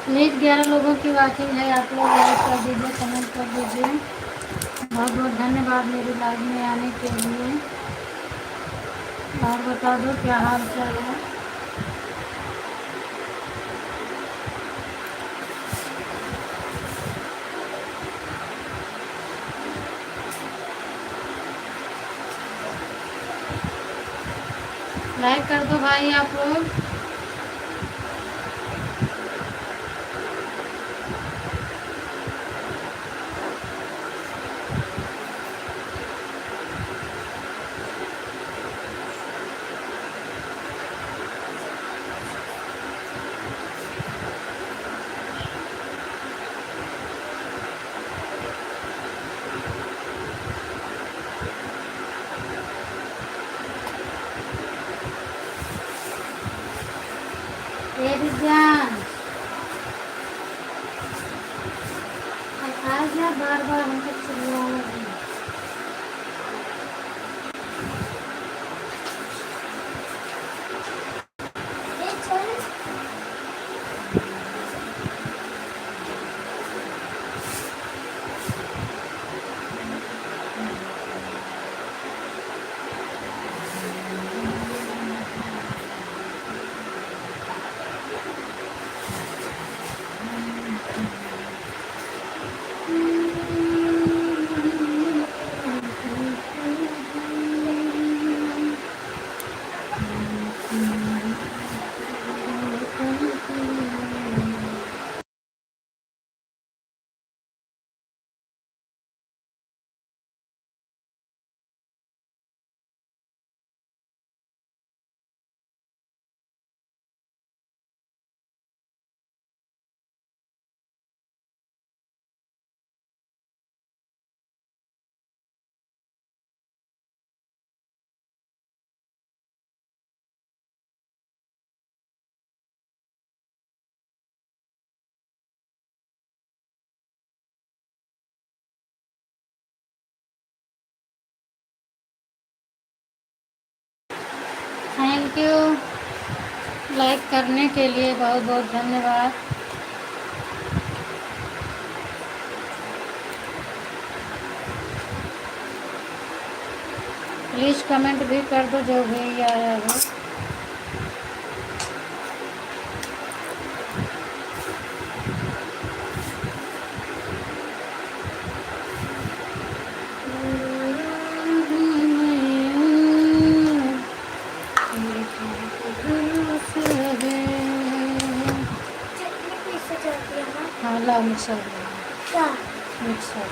Please 11 लोगों की watching है, आप लोग लाइक कर दीजिए, कमेंट कर दीजिए। बहुत बहुत धन्यवाद मेरी लाइव में आने के लिए। और बता दो क्या हाल चाल है। लाइक कर दो भाई आप लोग। ए विज्ञान आज ना बार बार हमको चिल्लाना। थैंक यू लाइक करने के लिए, बहुत बहुत धन्यवाद। प्लीज़ कमेंट भी कर दो जो भी आया हो। हाँ ला मिक्सर मिक्सर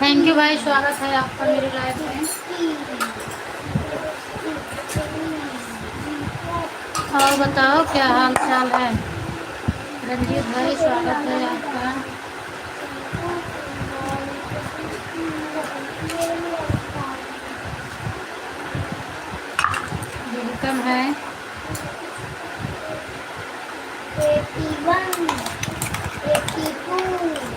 थैंक यू भाई, स्वागत है आपका मेरी लाइफ में। और बताओ क्या हाल चाल है। रंजीत भाई स्वागत है आपका। वेलकम है। 81, 82, 83.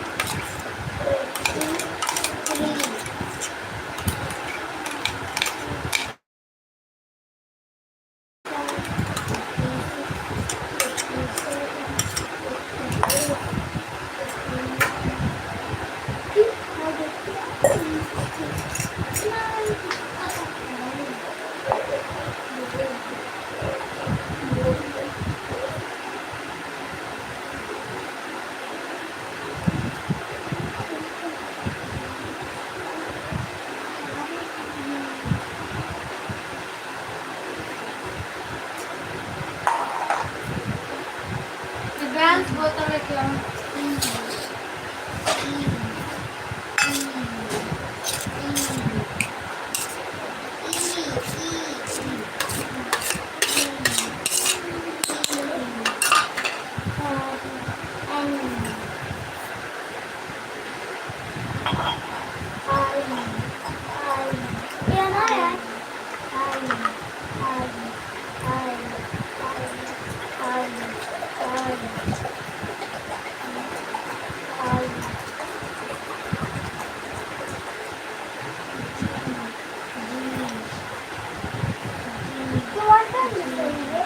ये ना यार आई आई आई आई आई आई टमाटर निकलेंगे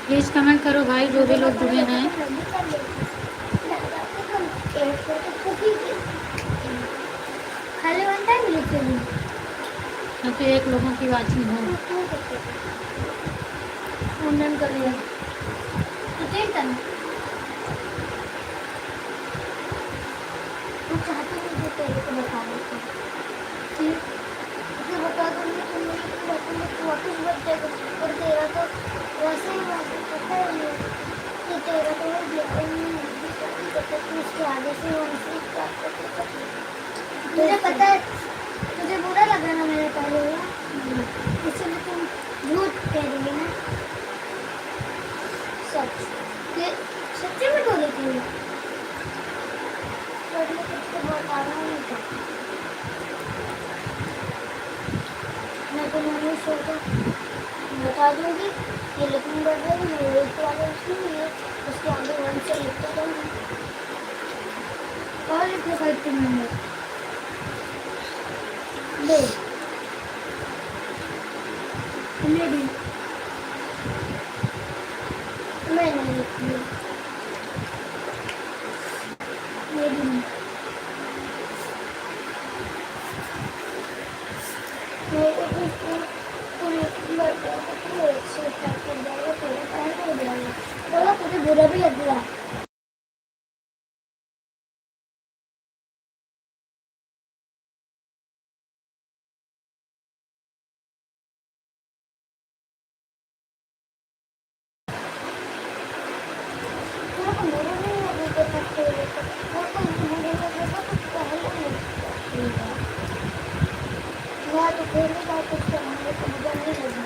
प्लीज़ कमेंट करो भाई, जो भी लोग जुड़े हैं। खाली वन टाइम लिखे क्योंकि एक लोगों की वाचिंग हो। मुंडन कर लिया तो ठीक है मैं चाहती हूँ कि तेरे को बता देती ठीक तुझे बता दूँगी तुम मेरी बता तू वापस बच जाएगा और तेरा तो वैसे ही वापस पता ही नहीं कि तेरा तो वो तू उसके आगे से वहाँ से स्टार्ट करते मुझे पता है तुझे बुरा लग रहा ना मेरे पहले इसलिए तुम झूठ कह रही है ना सच ये सच्ची में बोल रही थी पर मैं तुझको बताना नहीं चाहती मैं तो नहीं सोचा बता दूंगी ये लिखने बढ़ रही है एक वाले उसमें ये उसके आगे वन से लिखते रहूँगी और लिखने का इतने नंबर ले मेरी मैं नहीं लिखती मेरी तुझे बुरा भी लग रहा तो फिर भी बात कुछ करने को मुझे नहीं लगी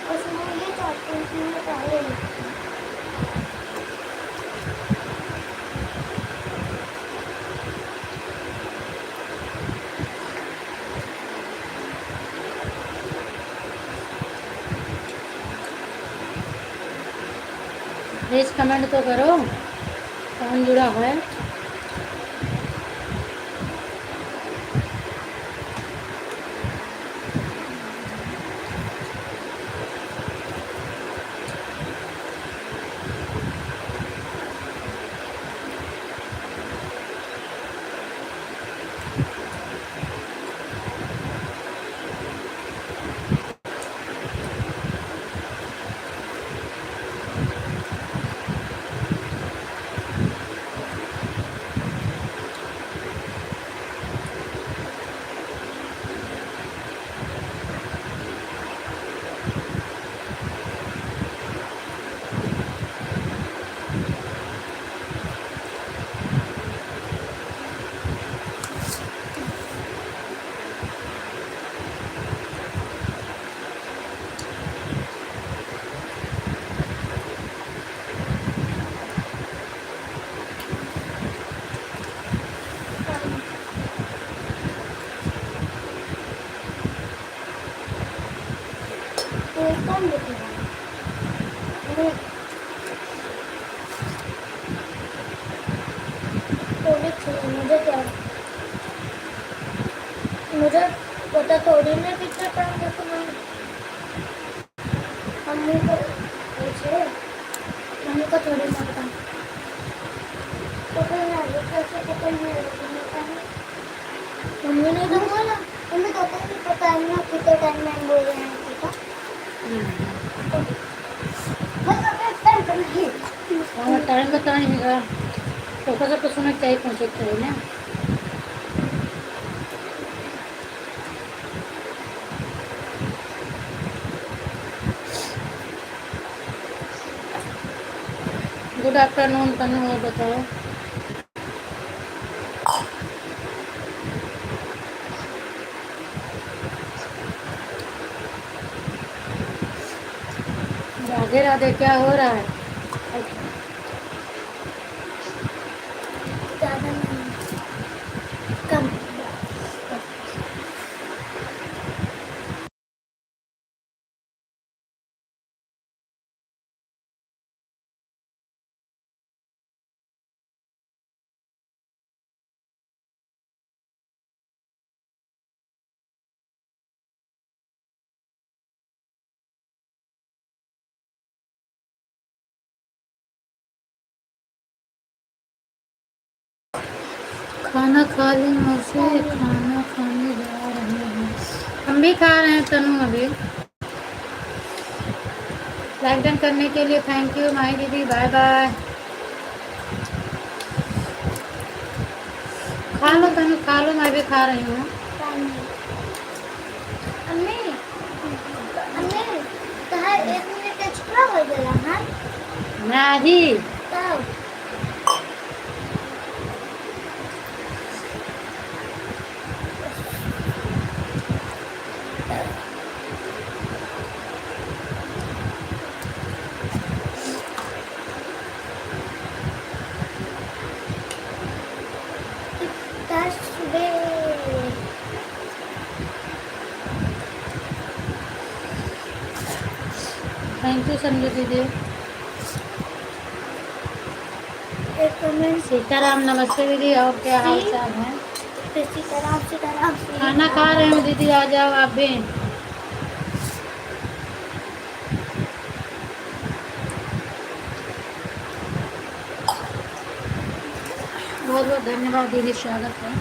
बस मैं ये चाहती हूँ कि मैं पहले लिखती हूँ प्लीज़ कमेंट तो करो कौन जुड़ा है। क्या मुझे पता थोड़ी ना कितना टाइम रखना है। मम्मी को पूछे, मम्मी को थोड़ी ना पता। पता नहीं आगे कैसे पता नहीं है। मम्मी ने तो बोला, मम्मी को तो नहीं पता है ना कितने टाइम में बोल रहे हैं पता। और टाइम बताना है तो सब तो सुनना चाहिए, पहुँचे चाहिए ना। गुड आफ्टरनून तनु, और बताओ। राधे राधे, क्या हो रहा है? ज़्यादा नहीं, कम। खाना खा ली मौसी, खाना खाने जा रहे हैं। हम भी खा रहे हैं तनु अभी। लाइक डन करने के लिए थैंक यू माही दीदी, बाय बाय। खा लो तनु, खा लो, मैं भी खा रही हूँ। अम्मी, अम्मी, तो है 1 मिनट एक्स्ट्रा हो गया ना? नहीं, तब थैंक यू संजू दीदी। एक कमेंट सीताराम नमस्ते दीदी, और क्या हाल चाल है? सीताराम खाना खा रहे हो दीदी, आ जाओ आप भी। बहुत बहुत धन्यवाद दीदी, स्वागत है।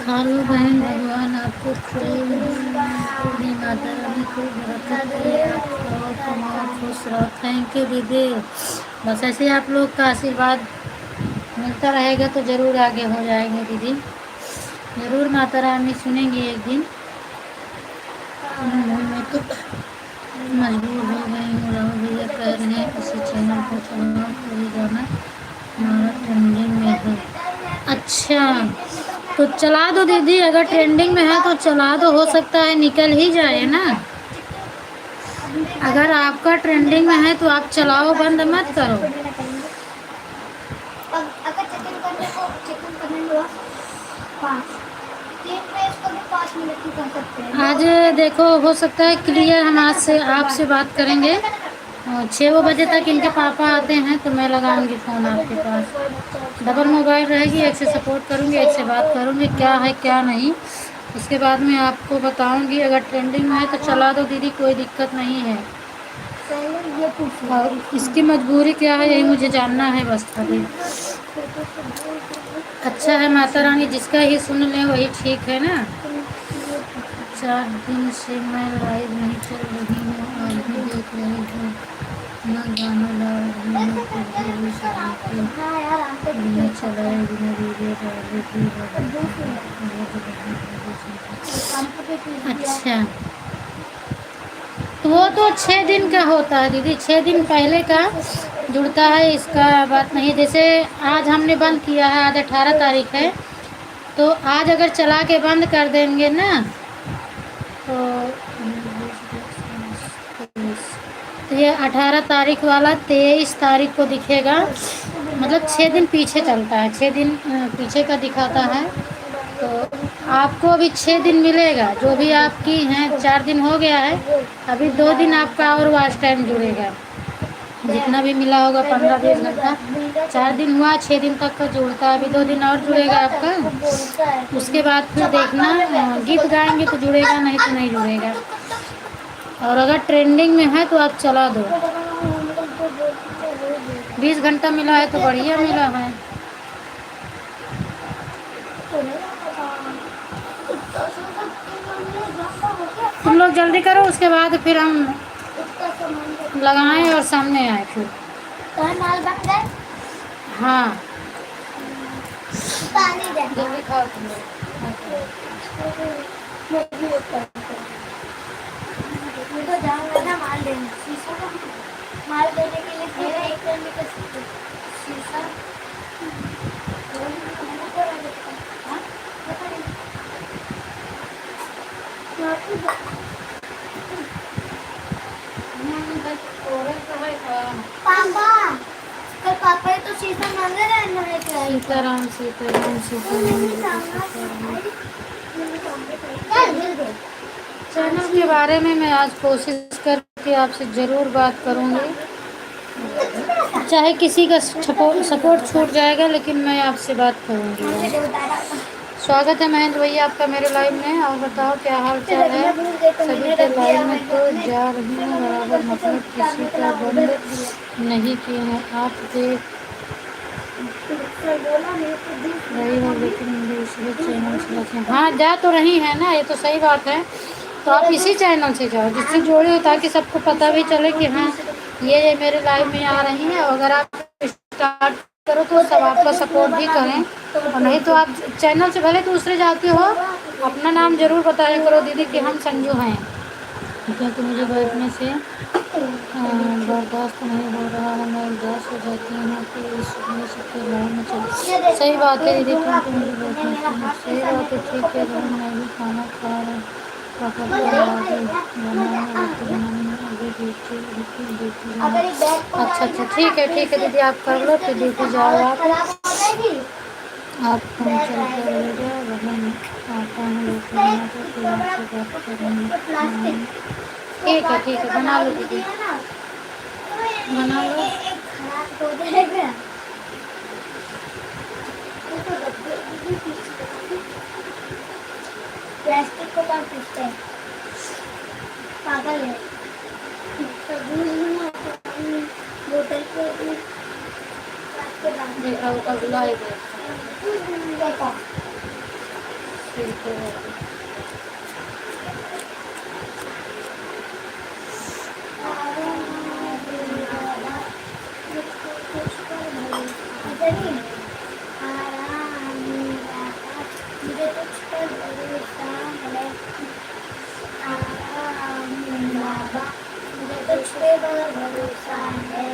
खा लो बहन, भगवान आपको खूब पूरी माता रानी खूब बरकत दे, आप खाओ कमाओ खुश रहो। थैंक यू दीदी, बस ऐसे ही आप लोग का आशीर्वाद मिलता रहेगा तो ज़रूर आगे हो जाएंगे दीदी, ज़रूर माता रानी सुनेंगी एक दिन। मैं तो मजबूर हो गई हूँ, राहुल भैया कह रहे हैं इसी चैनल को चलाओ, कोई गाना हमारा ट्रेंडिंग में है। अच्छा तो चला दो दीदी, अगर ट्रेंडिंग में है तो चला दो, हो सकता है निकल ही जाए ना। अगर आपका ट्रेंडिंग में है तो आप चलाओ, बंद मत करो। अगर चिकन करने हुआ 5 मिनट कर सकते हैं। आज देखो हो सकता है क्लियर, हम आज से आपसे बात करेंगे 6 बजे तक। इनके पापा आते हैं तो मैं लगाऊंगी फ़ोन आपके पास। डबल मोबाइल रहेगी, एक से सपोर्ट करूंगी, एक से बात करूंगी, क्या है क्या नहीं, उसके बाद में आपको बताऊंगी। अगर ट्रेंडिंग में है तो चला दो दीदी, कोई दिक्कत नहीं है। और इसकी मजबूरी क्या है यही मुझे जानना है बस खाली। अच्छा है माता रानी, जिसका ही सुन ले वही ठीक है ना। 4 दिन से मैं लाइव नहीं चल रही हूँ, आज भी देख रही हूँ ना, गाना ला रही हूँ फिर भी बिना चलाए बिना वीडियो डाले भी। अच्छा तो वो तो 6 दिन का होता है दीदी, 6 दिन पहले का जुड़ता है, इसका बात नहीं। जैसे आज हमने बंद किया है, आज 18 तारीख है, तो आज अगर चला के बंद कर देंगे ना तो ये 18 तारीख वाला 23 तारीख को दिखेगा, मतलब 6 दिन पीछे चलता है, 6 दिन पीछे का दिखाता है। तो आपको अभी 6 दिन मिलेगा, जो भी आपकी हैं 4 दिन हो गया है, अभी 2 दिन आपका और वॉच टाइम जुड़ेगा, जितना भी मिला होगा 15-20 घंटा, 4 दिन हुआ, 6 दिन तक का जुड़ता है, अभी 2 दिन और जुड़ेगा आपका। उसके बाद फिर देखना गीत गाएंगे तो जुड़ेगा, नहीं तो नहीं जुड़ेगा। और अगर ट्रेंडिंग में है तो आप चला दो, 20 घंटा मिला है तो बढ़िया मिला है। तुम लोग जल्दी करो, उसके बाद फिर हम लगाएं और सामने आए फिर। हाँ पानी दे। जल्दी खाओ तुम लोग। तो जाऊंगा ना माल देने, शीशा का माल देने के लिए फिर एक टन का शीशा पापा, कल पापा ने तो शीशा मांगे रहना है क्या? सीताराम सीताराम सीताराम। चैनल के बारे में मैं आज कोशिश करके आपसे ज़रूर बात करूँगी, चाहे किसी का सपोर्ट छूट जाएगा, लेकिन मैं आपसे बात करूँगी। स्वागत है महेंद्र भैया आपका मेरे लाइव में। और बताओ क्या हाल चाल है सभी के? लाइव में तो जा रही हूँ बराबर, मतलब किसी का बंद नहीं किए हैं, आप देख रही हो, लेकिन दूसरे चैनल से रखें। हाँ जा तो रही है ना, ये तो सही बात है, तो आप इसी चैनल से जाओ जिससे जोड़े हो, ताकि सबको पता भी चले कि हाँ ये मेरे लाइव में आ रही हैं। और अगर आप स्टार्ट करो तो सब आपका सपोर्ट भी करें, और नहीं तो आप चैनल से भले दूसरे जाते हो, अपना नाम जरूर बताया करो दीदी कि हम संजू हैं, क्योंकि मुझे बैठने से बर्दाश्त नहीं हो रहा है, मैं उदास हो जाती हूँ, तो इसलिए सबके लाइव में चल। सही बात है दीदी, क्योंकि मुझे बैठने से सही बात है। ठीक है बहन, मैं भी खाना खा रहा हूँ, अच्छा अच्छा ठीक है दीदी, आप कर लो फिर ड्यूटी जाओ। आप फोन चलते रहेगा, बहन आता हूँ लेकिन मैं तो फिर आपसे बात करूँगी। ठीक है बना लो दीदी, बना लो। प्लास्टिक को कौन पूछते हैं? पागल है। बोतल को देखा वो अगला है देखा। मुझे कुछ पर भरोसा है, मुझे कुछ पे भरोसा है,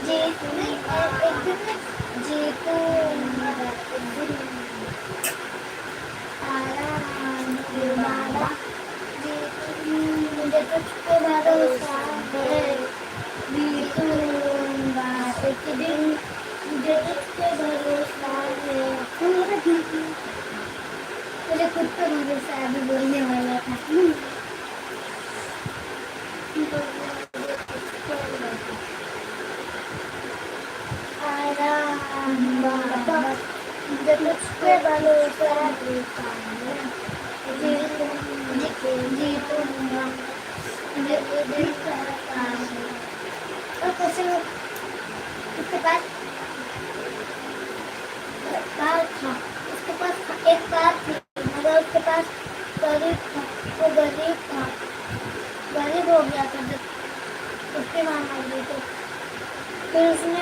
एक दिन जीतूंगा, बाबा मुझे कुछ पे भरोसा है, जीतूंगा एक दिन, मुझे कुछ पे भरोसा है। मुझे खुद पे भरोसा अभी बोलने वाला था। मुझे कुछ पे भरोसा जीतूंगा, मुझे दिल करता है। और कैसे उसके पास कार था, उसके पास एक कार थी, मगर उसके पास गरीब था, वो गरीब था, गरीब हो गया था जब उसकी माँ मर गई। तो फिर उसने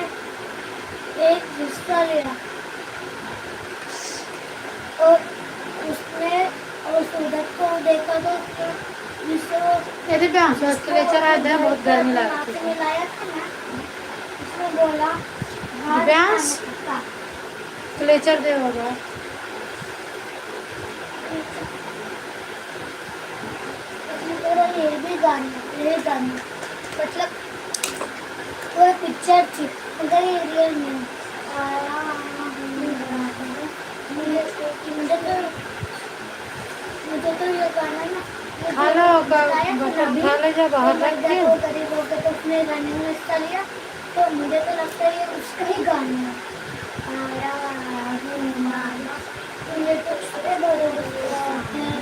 एक रिश्ता लिया और उसने उस उधर को देखा तो जिससे वो ये दिव्यांश ले चला दे, बहुत गर्मी लगती नाक है। में लाया था ना, उसने बोला दिव्यांश क्लेचर दे होगा। ये भी गाना, ये गाना मतलब वो पिक्चर थी, मगर ये रियल नहीं। मुझे तो ये गाना ना खा लो, बटन खा ले, जा बाहर रख के। वो गरीब हो गए तो उसने रनिंग में हिस्सा लिया, तो मुझे तो लगता है ये उसका ही गाना है। ये तो छोटे बड़े हैं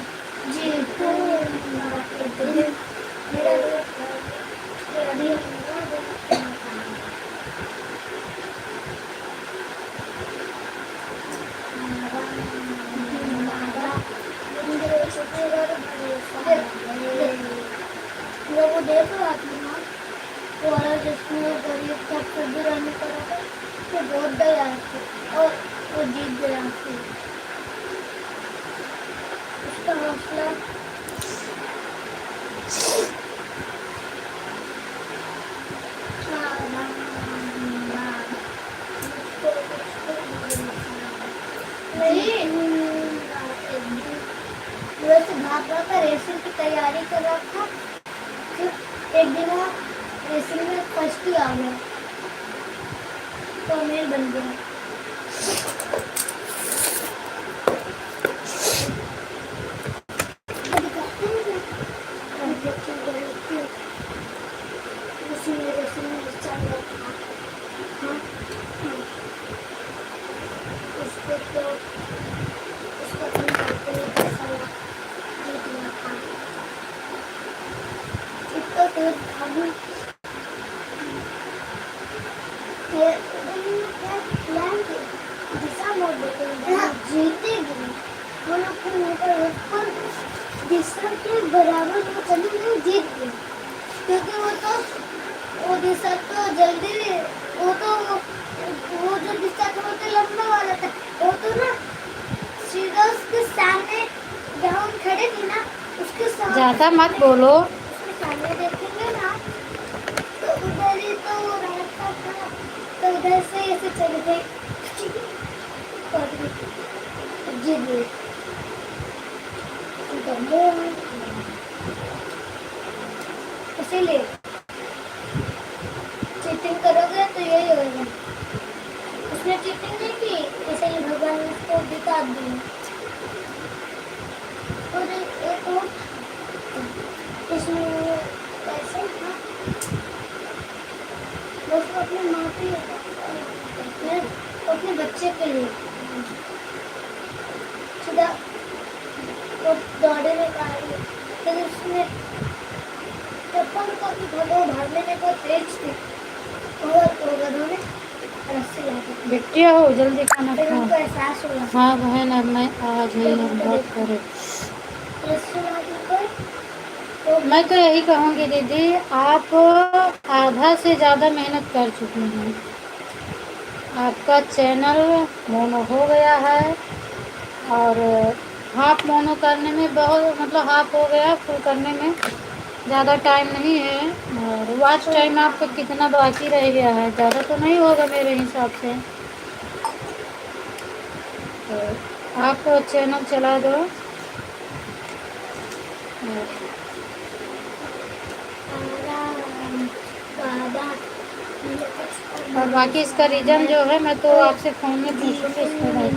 जी तू मेरा वो देखो आपने ना, वो वाला जिसमें वो गरीब था फिर भी रहने पड़ा था, तो बहुत दया थी और वो जीत गया फिर उसका हौसला। वैसे भाग रहा था, रेसिंग की तैयारी कर रहा था, फिर एक दिन वो रेसिंग में फर्स्ट ही आ गया, तो अमीर बन गया। बराबर वो चली नहीं जीत गई, क्योंकि वो दिशा तो जल्दी वो जो दिशा था वो तो लंबा वाला था, वो तो ना सीधा उसके सामने जहाँ हम खड़े थे ना, उसके सामने ज्यादा मत बोलो। उसके सामने देखेंगे ना तो उधर ही तो वो रास्ता था, तो उधर से ऐसे चले गए और जीत गए। इसीलिए चीटिंग करोगे तो यही होगा। उसने चीटिंग नहीं की, इसलिए भगवान ने उसको जिता दिया। और एक और इसमें ऐसे था, बस वो अपनी माँ के अपने बच्चे के लिए सीधा वो दौड़े में फिर उसने चप्पल का भी भागने में बहुत तेज थी, और गधों ने रस्सी ला दी। बिटिया हो, जल्दी खाना फिर खाओ। उनको एहसास हुआ। हाँ बहन, अब मैं आज ही हम बात करें। रस्सी ला दी पर तो मैं तो यही कहूँगी दीदी, आप आधा से ज़्यादा मेहनत कर चुकी हैं। आपका चैनल मोनो हो गया है, और हाफ मोनो करने में बहुत, मतलब हाफ हो गया, फुल करने में ज़्यादा टाइम नहीं है। और वॉच टाइम आपका कितना बाकी रह गया है? ज़्यादा तो नहीं होगा मेरे हिसाब से। तो आप चैनल चला दो। और बाकी इसका रीज़न जो है मैं तो आपसे फ़ोन में पूछूँगी, इसको नहीं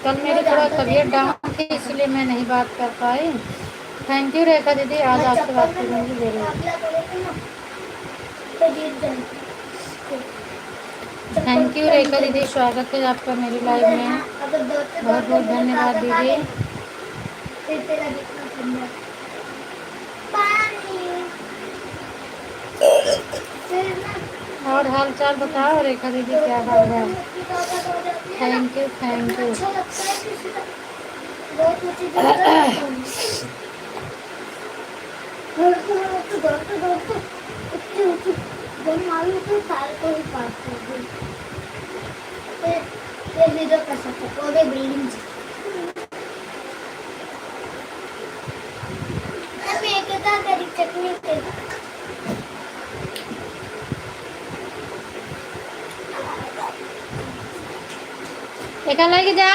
कल मेरी थोड़ा तबीयत डाउन थी, इसलिए मैं नहीं बात कर पाई। थैंक यू रेखा दीदी, आज आपसे बात करूँगी जरूर। थैंक यू रेखा दीदी, स्वागत है आपका मेरी लाइव में। बहुत बहुत धन्यवाद दीदी। और हाल चाल बताओ रेखा दीदी, क्या हाल है? Thank you thank you. Phone मालूम तो साल को ही पास कर दी। ये वीडियो कर सकते हो वो भी बिल्डिंग अभी एक था तेरी चटनी के एक लेके जा।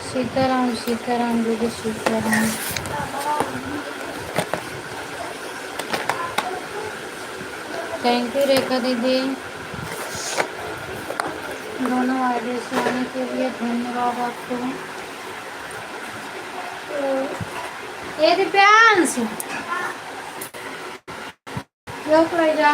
सीताराम दीदी सीताराम। थैंक यू रेखा दीदी, दोनों आईडी से आने के लिए धन्यवाद आपको। ये दिव्यांश योग ले जा।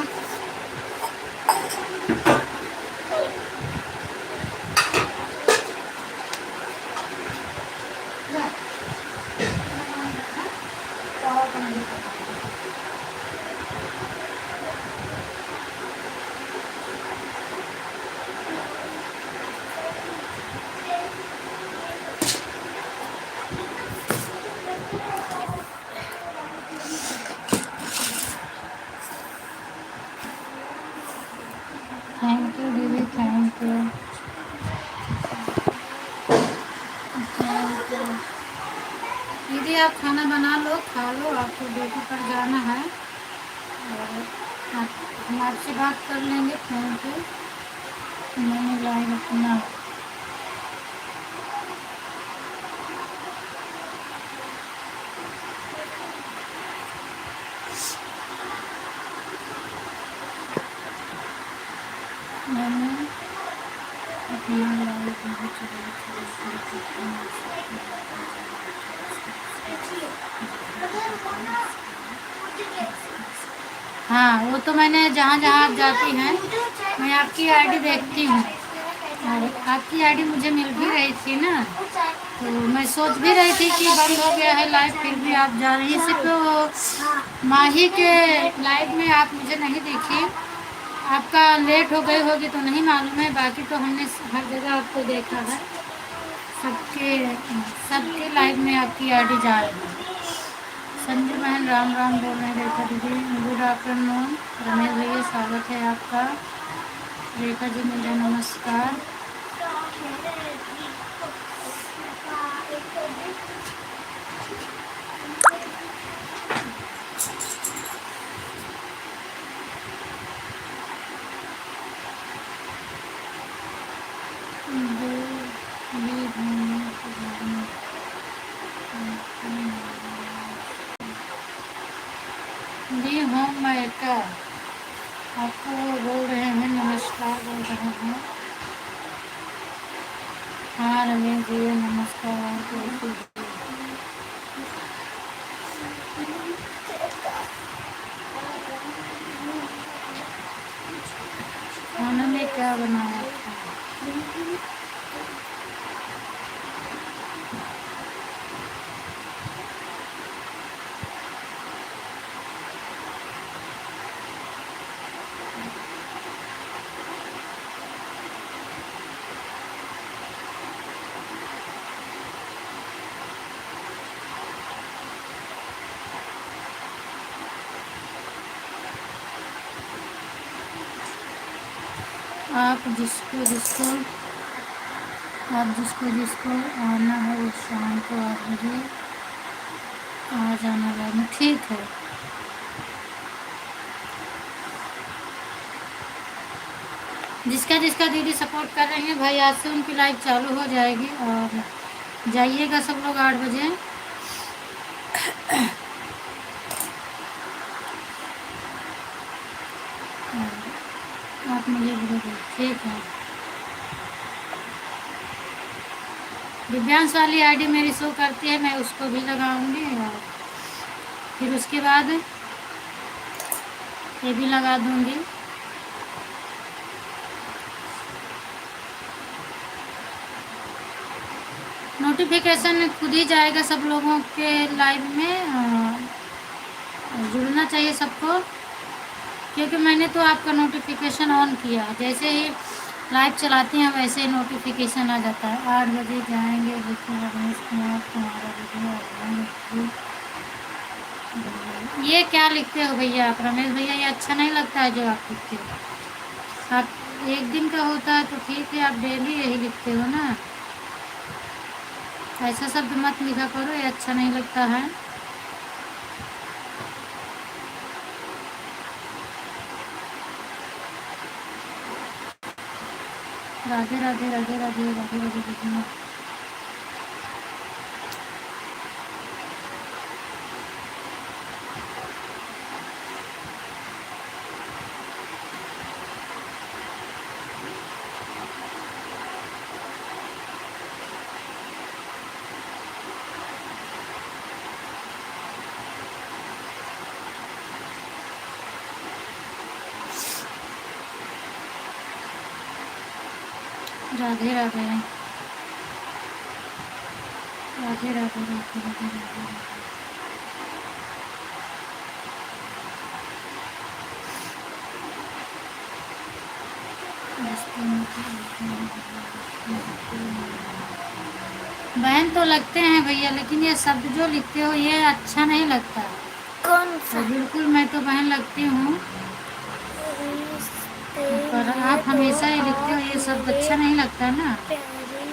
थैंक यू दीदी, थैंक यू। दीदी आप खाना बना लो, खा लो, आपको ड्यूटी पर जाना है और हम आपसे बात कर लेंगे फोन पे। मैंने लाइव अपना हाँ, वो तो मैंने जहाँ जहाँ आप जाती हैं मैं आपकी आईडी देखती हूँ और आपकी आईडी मुझे मिल भी रही थी ना, तो मैं सोच भी रही थी कि बंद हो गया है लाइव, फिर भी आप जा रही। सिर्फ माही के लाइव में आप मुझे नहीं देखी, आपका लेट हो गई होगी तो नहीं मालूम है, बाकी तो हमने हर जगह आपको देखा है। सबके लाइव में आपकी आईडी जा रही है। संजू बहन राम राम बोल रहे हैं। रेखा दीदी गुड आफ्टरनून। रमेश भैया स्वागत है आपका। रेखा जी मुझे नमस्कार। जी होम मेकर आपको बोल रहे हैं, नमस्कार बोल रहे हैं। हाँ रमेश जी नमस्कार आपको। खाना में क्या बनाया था? आप जिसको जिसको आना है उस शाम को 8 बजे आ जाना लाइन। ठीक है। जिसका जिसका दीदी सपोर्ट कर रहे हैं भाई, आज से उनकी लाइव चालू हो जाएगी और जाइएगा सब लोग 8 बजे। आप मुझे बोलिए ठीक है। दिव्यांश वाली आईडी मेरी शो करती है, मैं उसको भी लगाऊंगी और फिर उसके बाद ये भी लगा दूंगी। नोटिफिकेशन खुद ही जाएगा सब लोगों के लाइव में। जुड़ना चाहिए सबको, क्योंकि मैंने तो आपका नोटिफिकेशन ऑन किया, जैसे ही लाइव चलाती हैं वैसे ही नोटिफिकेशन आ जाता है। 8 बजे जाएंगे लेकिन रमेश कुमार तुम्हारा वीडियो ये क्या लिखते हो भैया आप, रमेश भैया? ये अच्छा नहीं लगता है जो आप लिखते हो। आप एक दिन का होता है तो ठीक है, आप डेली यही लिखते हो ना। ऐसा शब्द मत लिखा करो, ये अच्छा नहीं लगता है। राधे राधे राधे राधे राधे राधे राधे। राधे राधे राधे राधे राधे राधे राधे। बहन तो लगते हैं भैया, लेकिन ये शब्द जो लिखते हो ये अच्छा नहीं लगता। कौन सा? तो बिल्कुल मैं तो बहन लगती हूँ, रिश्ते पर में आप तो हमेशा ये लिखते हो, ये आप शब्द मेरे अच्छा नहीं लगता ना। प्यारी बहन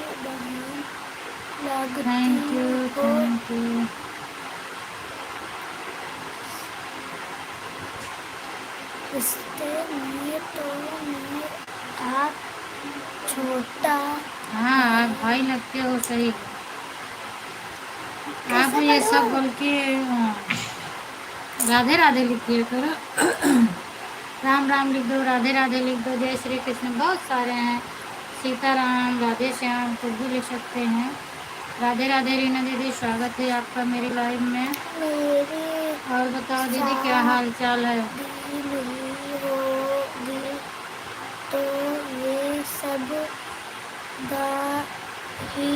लगती थैंक यू हो। Thank you. रिश्ते में तो मैं आप छोटा। हाँ आप भाई लगते हो, सही। आप कैसे ये सब पढ़ूं? बोल के राधे राधे लिखिए करो। राम राम लिख दो, राधे राधे लिख दो, जय श्री कृष्ण, बहुत सारे हैं। सीताराम, राधे श्याम, कुछ भी लिख सकते हैं। राधे राधे रीना दीदी, स्वागत है आपका मेरी लाइव में। मेरी और बताओ दीदी, क्या हाल चाल है? शादी नहीं होगी तो ये सब दाही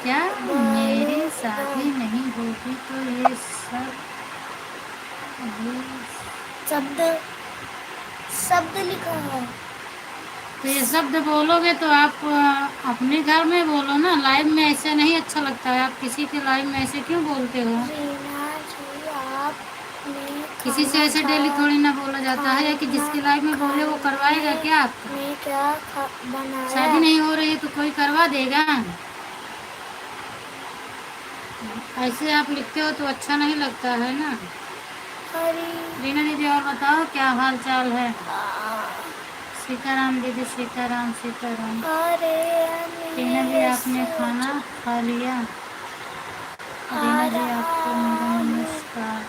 क्या? मेरी शादी बलूंगा। नहीं होगी तो ये सब ये शब्द शब्द लिखा है। तो ये शब्द बोलोगे तो आप अपने घर में बोलो ना, लाइव में ऐसे नहीं अच्छा लगता है। आप किसी के लाइव में ऐसे क्यों बोलते हो? रीना जी आपने किसी से खाना ऐसे खा डेली थोड़ी ना बोला जाता है, या कि खाना जिसके लाइव में बोले वो करवाएगा खाने क्या आपका? में क्या बनाया? शादी नहीं हो रही है तो कोई करवा देगा? ऐसे आप लिखते हो तो अच्छा नहीं लगता है ना। हरी रीना दीदी और बताओ, क्या हाल चाल है? सीताराम दीदी, सीताराम सीताराम। अरे रीना जी अनिल आपने खाना खा लिया? रीना जी आपको मेरा नमस्कार।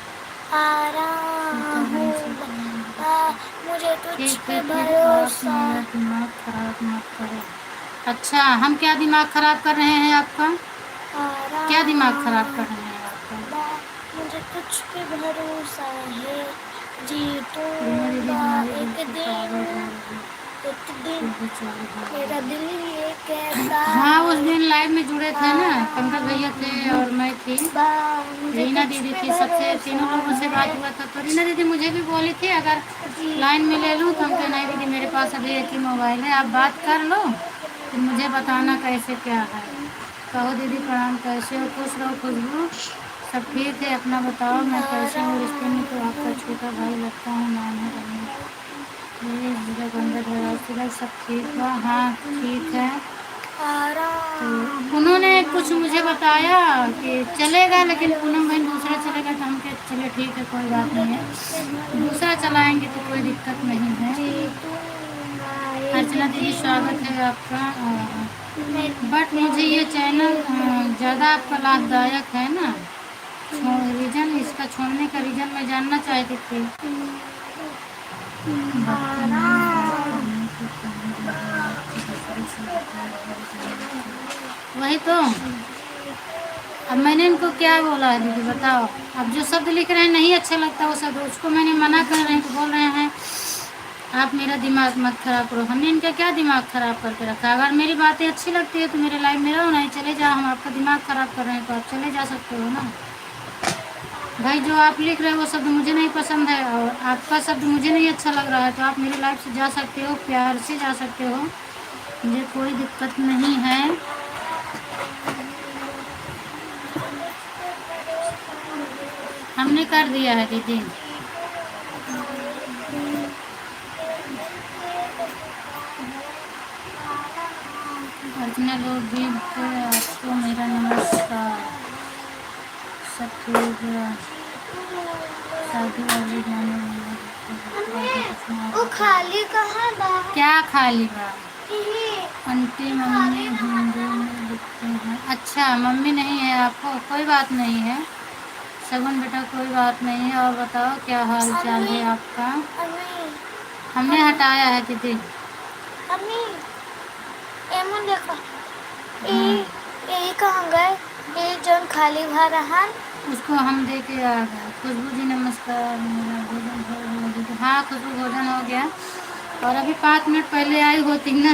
आ रहा सीताराम हूँ। सीताराम। मुझे तुझ ठीक है, पे फिर आप भरोसा। मेरा दिमाग खराब मत करो। अच्छा, हम क्या दिमाग खराब कर रहे हैं आपका? आ क्या दिमाग रहा खराब कर रहे हैं आपका? मुझे तुझ पे भरोसा है। रीना दीदी जीतूंगा हमारे दिल एक की दिन। पावर है अभी। एक दिन फिर भी चालू हो मेरा गई। दिल ये कहता हाँ उस है। दिन लाइव में जुड़े थे ना, पंकज हाँ, भैया थे और मैं थी, मुझे रीना तुझ दीदी पे थी, सबसे भरोसा तीनों लोगों से बात है। हुआ था। तो रीना दीदी मुझे भी बोली थी अगर लाइन में ले लूँ, तो हम कहे नहीं दीदी मेरे पास अभी एक ही मोबाइल है, आप बात कर लो फिर मुझे बताना कैसे क्या है। कहो दीदी प्रणाम, कैसे हो? खुश रहो खुशबू। सब ठीक है, अपना बताओ। मैं कैसे हूँ? रिश्ते में तो आपका छोटा भाई लगता हूँ, नाम है रमेश। ये जगह गंगा धरा सब ठीक हुआ? हाँ ठीक है। तो उन्होंने कुछ मुझे बताया कि चलेगा, लेकिन पूनम बहन दूसरा चलेगा, तो हम कहे चले ठीक है कोई बात नहीं है, दूसरा चलाएंगे तो कोई दिक्कत नहीं है। अर्चना दीदी स्वागत है आपका। बट मुझे ये चैनल ज़्यादा आपका लाभदायक है ना, रीज़न इसका छोड़ने का रीज़न मैं जानना चाहती थी। वही तो, अब मैंने इनको क्या बोला है दीदी बताओ? अब जो शब्द लिख रहे हैं नहीं अच्छा लगता वो शब्द, उसको मैंने मना कर रहे हैं तो बोल रहे हैं आप मेरा दिमाग मत खराब करो। हमने इनका क्या दिमाग खराब करके रखा? अगर मेरी बातें अच्छी लगती है तो मेरे लाइफ में रहो, नहीं चले जाओ। हम आपका दिमाग खराब कर रहे हैं तो आप चले जा सकते हो ना। भाई जो आप लिख रहे हो वो शब्द मुझे नहीं पसंद है और आपका शब्द मुझे नहीं अच्छा लग रहा है, तो आप मेरी लाइफ से जा सकते हो, प्यार से जा सकते हो, मुझे कोई दिक्कत नहीं है। हमने कर दिया है दीदी। अर्चना लोग भी तो आपको मेरा नमस्कार। सब ठीक है। शादी वाली गाने वो खाली कहाँ बा? क्या खाली बा? यही। आंटी मम्मी हिंदी में लिखते हैं। अच्छा मम्मी नहीं है आपको? कोई बात नहीं है शगुन बेटा, कोई बात नहीं है। और बताओ क्या हाल चाल है आपका? अम्मी हमने हटाया है दीदी। अम्मी एमन देखो हाँ, ये कहाँ गए? ये जोन खाली भा रहा। उसको हम दे के आ गए। खुशबू जी नमस्कार। मेरा भोजन हो गया दीदी? हाँ खुशबू भोजन हो गया। और अभी 5 मिनट पहले आई होती ना,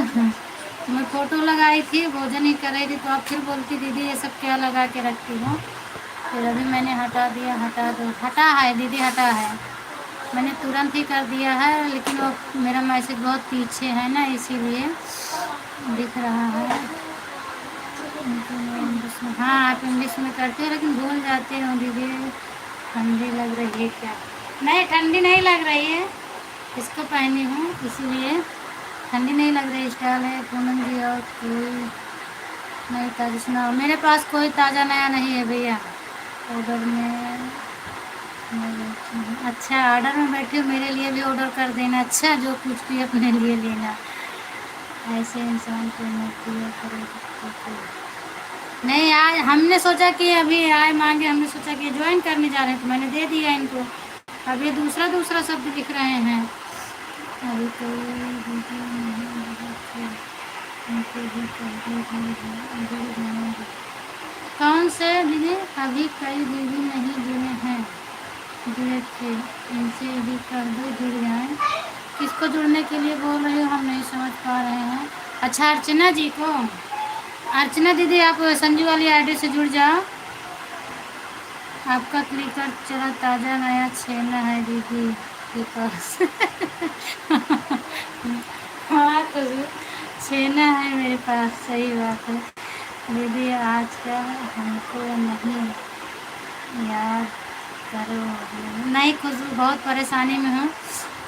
मैं फ़ोटो लगाई थी, भोजन ही कर रही थी, तो आप फिर बोलती दीदी ये सब क्या लगा के रखती हो। फिर अभी मैंने हटा दिया। हटा दो। हटा है दीदी, हटा है। मैंने तुरंत ही कर दिया है, लेकिन वो मेरा मैसेज बहुत पीछे है ना, इसीलिए दिख रहा है। हाँ आप इंग्लिश में करते हो लेकिन भूल जाते हो दीदी। ठंडी लग रही है क्या? नहीं ठंडी नहीं लग रही है, इसको पहनी हूँ इसीलिए ठंडी नहीं लग रही। स्टाइल है पूनम जी। और कोई नहीं ताज़ा सुनाओ? मेरे पास कोई ताज़ा नया नहीं है भैया। ऑर्डर में मैं बैठी हूँ। अच्छा ऑर्डर में बैठी हूँ, मेरे लिए भी ऑर्डर कर देना। अच्छा जो कुछ भी अपने लिए लेना। ऐसे इंसान को मत दिया करो बच्चों को। नहीं आज हमने सोचा कि अभी आए मांगे, हमने सोचा कि ज्वाइन करने जा रहे हैं तो मैंने दे दिया इनको। अब ये दूसरा दूसरा शब्द लिख रहे हैं। अभी कोई वीडियो नहीं लगा, उनको भी कर दीजिए। कौन से दीदी? अभी कई दीदी नहीं जुड़े हैं, जुड़े थे, इनसे भी कर दो जुड़ जाएं। किसको जुड़ने के लिए बोल रहे हो? हम नहीं समझ पा रहे हैं। अच्छा अर्चना जी को। अर्चना दीदी आप संजू वाली आईडी से जुड़ जाओ। आपका क्लिकर चला ताज़ा नया छेना है दीदी के पास। हाँ तो छेना है मेरे पास, सही बात है दीदी। आज का हमको नहीं याद करो। नहीं खुशबू बहुत परेशानी में हूँ।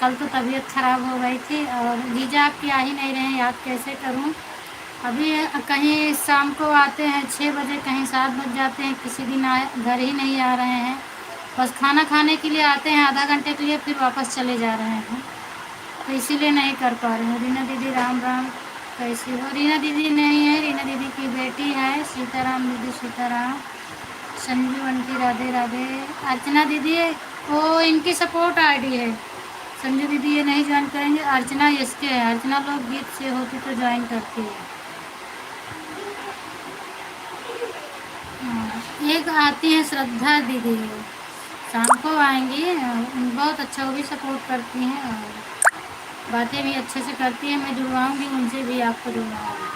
कल तो तबीयत ख़राब हो गई थी और जीजा आपकी आ ही नहीं रहे हैं, याद कैसे करूँ। अभी कहीं शाम को आते हैं 6 बजे, कहीं 7 बज जाते हैं, किसी दिन आए घर ही नहीं आ रहे हैं। बस खाना खाने के लिए आते हैं आधा घंटे के लिए, फिर वापस चले जा रहे हैं, तो इसीलिए नहीं कर पा रही हूँ। रीना दीदी राम राम, कैसी हो? रीना दीदी नहीं है, रीना दीदी की बेटी है। सीताराम दीदी सीताराम। संजू आंटी राधे राधे। अर्चना दीदी वो इनकी सपोर्ट आईडी है। संजू दीदी ये नहीं ज्वाइन करेंगे। अर्चना इसके है। अर्चना लोग गीत से होती तो ज्वाइन करती है। एक आती है श्रद्धा दीदी, शाम को आएंगी, बहुत अच्छा वो भी सपोर्ट करती हैं और बातें भी अच्छे से करती हैं। मैं जुड़वाऊँगी उनसे भी, आपको जुड़वाऊँगी।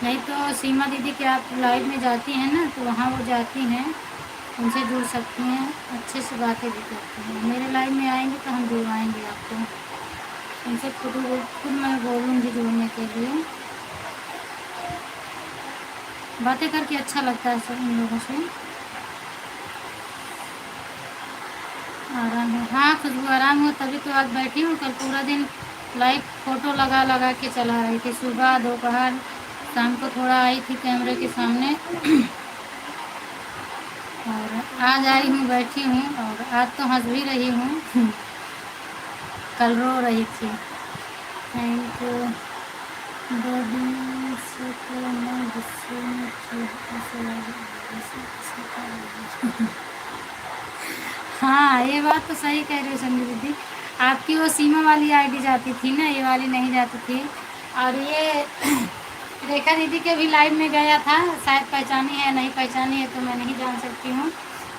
नहीं तो सीमा दीदी के आप लाइव में जाती हैं ना, तो वहाँ वो जाती हैं, उनसे जुड़ सकती हैं, अच्छे से बातें भी करती हैं। मेरे लाइव में आएंगे तो हम जुड़वाएंगे आपको, उनसे खुद मैं बोलूँगी जुड़ने के लिए। बातें करके अच्छा लगता है सब उन लोगों से। आराम हो? हाँ खुशबू आराम हो, तभी तो आज बैठी हूँ। कल पूरा दिन लाइव फ़ोटो लगा लगा के चला रही थी, सुबह दोपहर शाम को थोड़ा आई थी कैमरे के सामने। और आज आई हूँ, बैठी हूँ, और आज तो हंस भी रही हूँ। कल रो रही थी। Thank you. 2 दिन से तो मैं गुस्से में थी, हाँ ये बात तो सही कह रही हो संजू दीदी। आपकी वो सीमा वाली आईडी जाती थी ना, ये वाली नहीं जाती थी। और ये रेखा दीदी के भी लाइव में गया था, शायद पहचानी है, नहीं पहचानी है तो मैं नहीं जान सकती हूँ,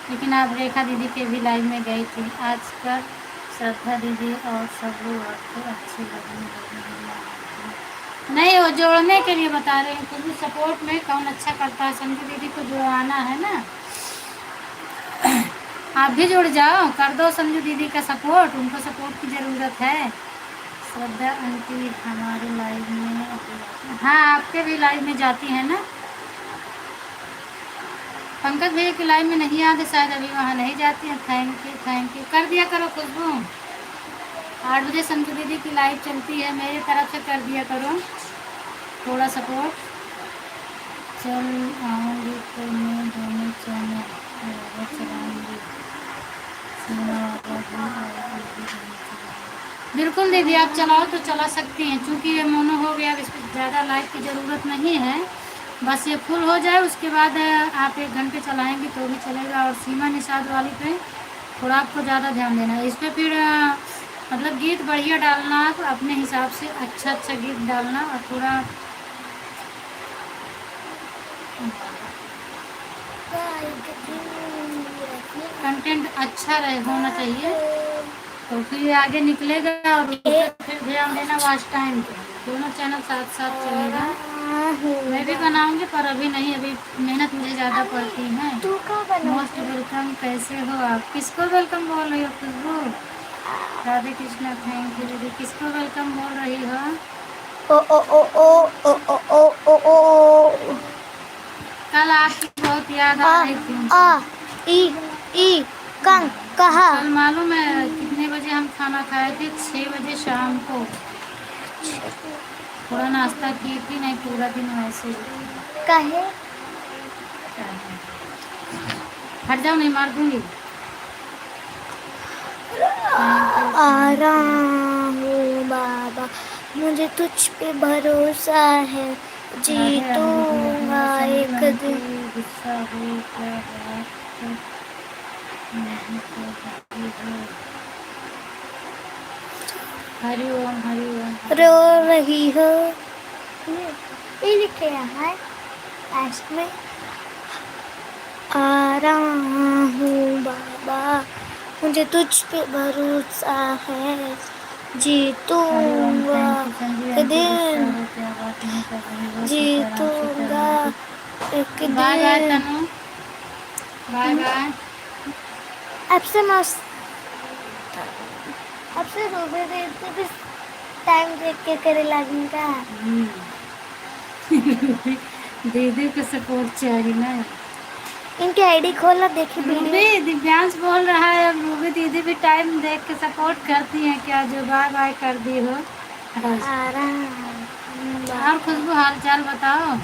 लेकिन आप रेखा दीदी के भी लाइव में गई थी। आजकल श्रद्धा दीदी और सब लोग आपको अच्छे लगने लगे। नहीं वो जोड़ने के लिए बता रहे हैं, क्योंकि सपोर्ट में कौन अच्छा करता है। संजू दीदी को जुड़वाना है ना, आप भी जुड़ जाओ, कर दो संजू दीदी का सपोर्ट, उनको सपोर्ट की ज़रूरत है। श्रद्धा आंटी हमारे लाइव में, हाँ आपके भी लाइव में जाती है ना। पंकज भैया की लाइव में नहीं आते, शायद अभी वहाँ नहीं जाती हैं। थैंक यू कर दिया करो खुशबू। 8 बजे संतु दीदी की लाइव चलती है, मेरी तरफ से कर दिया करो थोड़ा सपोर्ट। चल आऊँगी तो मैं दोनों चैनल चलाऊँगी। बिल्कुल दीदी, आप चलाओ तो चला सकती हैं, क्योंकि ये मोनो हो गया, अब इसमें ज़्यादा लाइट की ज़रूरत नहीं है। बस ये फुल हो जाए, उसके बाद आप 1 घंटे चलाएंगे तो भी चलेगा। और सीमा निषाद वाली पे थोड़ा आपको ज़्यादा ध्यान देना है। इस पर फिर मतलब गीत बढ़िया डालना, आप अपने हिसाब से अच्छा गीत डालना, और थोड़ा कंटेंट अच्छा होना चाहिए, तो फिर आगे निकलेगा। और उस पर फिर ध्यान देना वॉच टाइम पे, दोनों चैनल साथ साथ चलेगा। मैं भी बनाऊंगी, पर अभी नहीं, अभी मेहनत मुझे ज़्यादा पड़ती है। मोस्ट वेलकम, कैसे हो आप? किसको वेलकम बोल रही हो खुशबू? राधे कृष्णा, थैंक यू दीदी। किसको वेलकम बोल रही हो? ओ ओ ओ ओ ओ ओ ओ ओ ओ। कल आपकी बहुत याद आ रही थी। आ ई कंग कहा? कल मालूम है कितने बजे हम खाना खाए थे? 6 बजे शाम को। थोड़ा नाश्ता की थी, नहीं पूरा दिन वैसे ही। कहे हट जाओ, नहीं मार दूंगी। आराम हूँ बाबा, मुझे तुझ पे भरोसा है, जीतूंगा एक दिन। गुस्सा हो क्या बात नहीं तो हरि ओम हरि ओम। रो रही हो ये लिखे है लास्ट में। आराम हूँ बाबा, मुझे तुझ पे भरोसा है, जीतूंगा एक दिन, जीतूंगा एक दिन। बाय बाय तनु, बाय बाय। आपसे मस्त, आपसे सुबह देर से भी टाइम देख के करे लगन का। दीदी को सपोर्ट चाहिए ना। इनकी आईडी खोला, देखी रूबी, दिव्यांश बोल रहा है अब रूबी दीदी भी टाइम देख के सपोर्ट करती हैं क्या, जो बाय बाय कर दी हो। और खुशबू हाल चाल बताओ,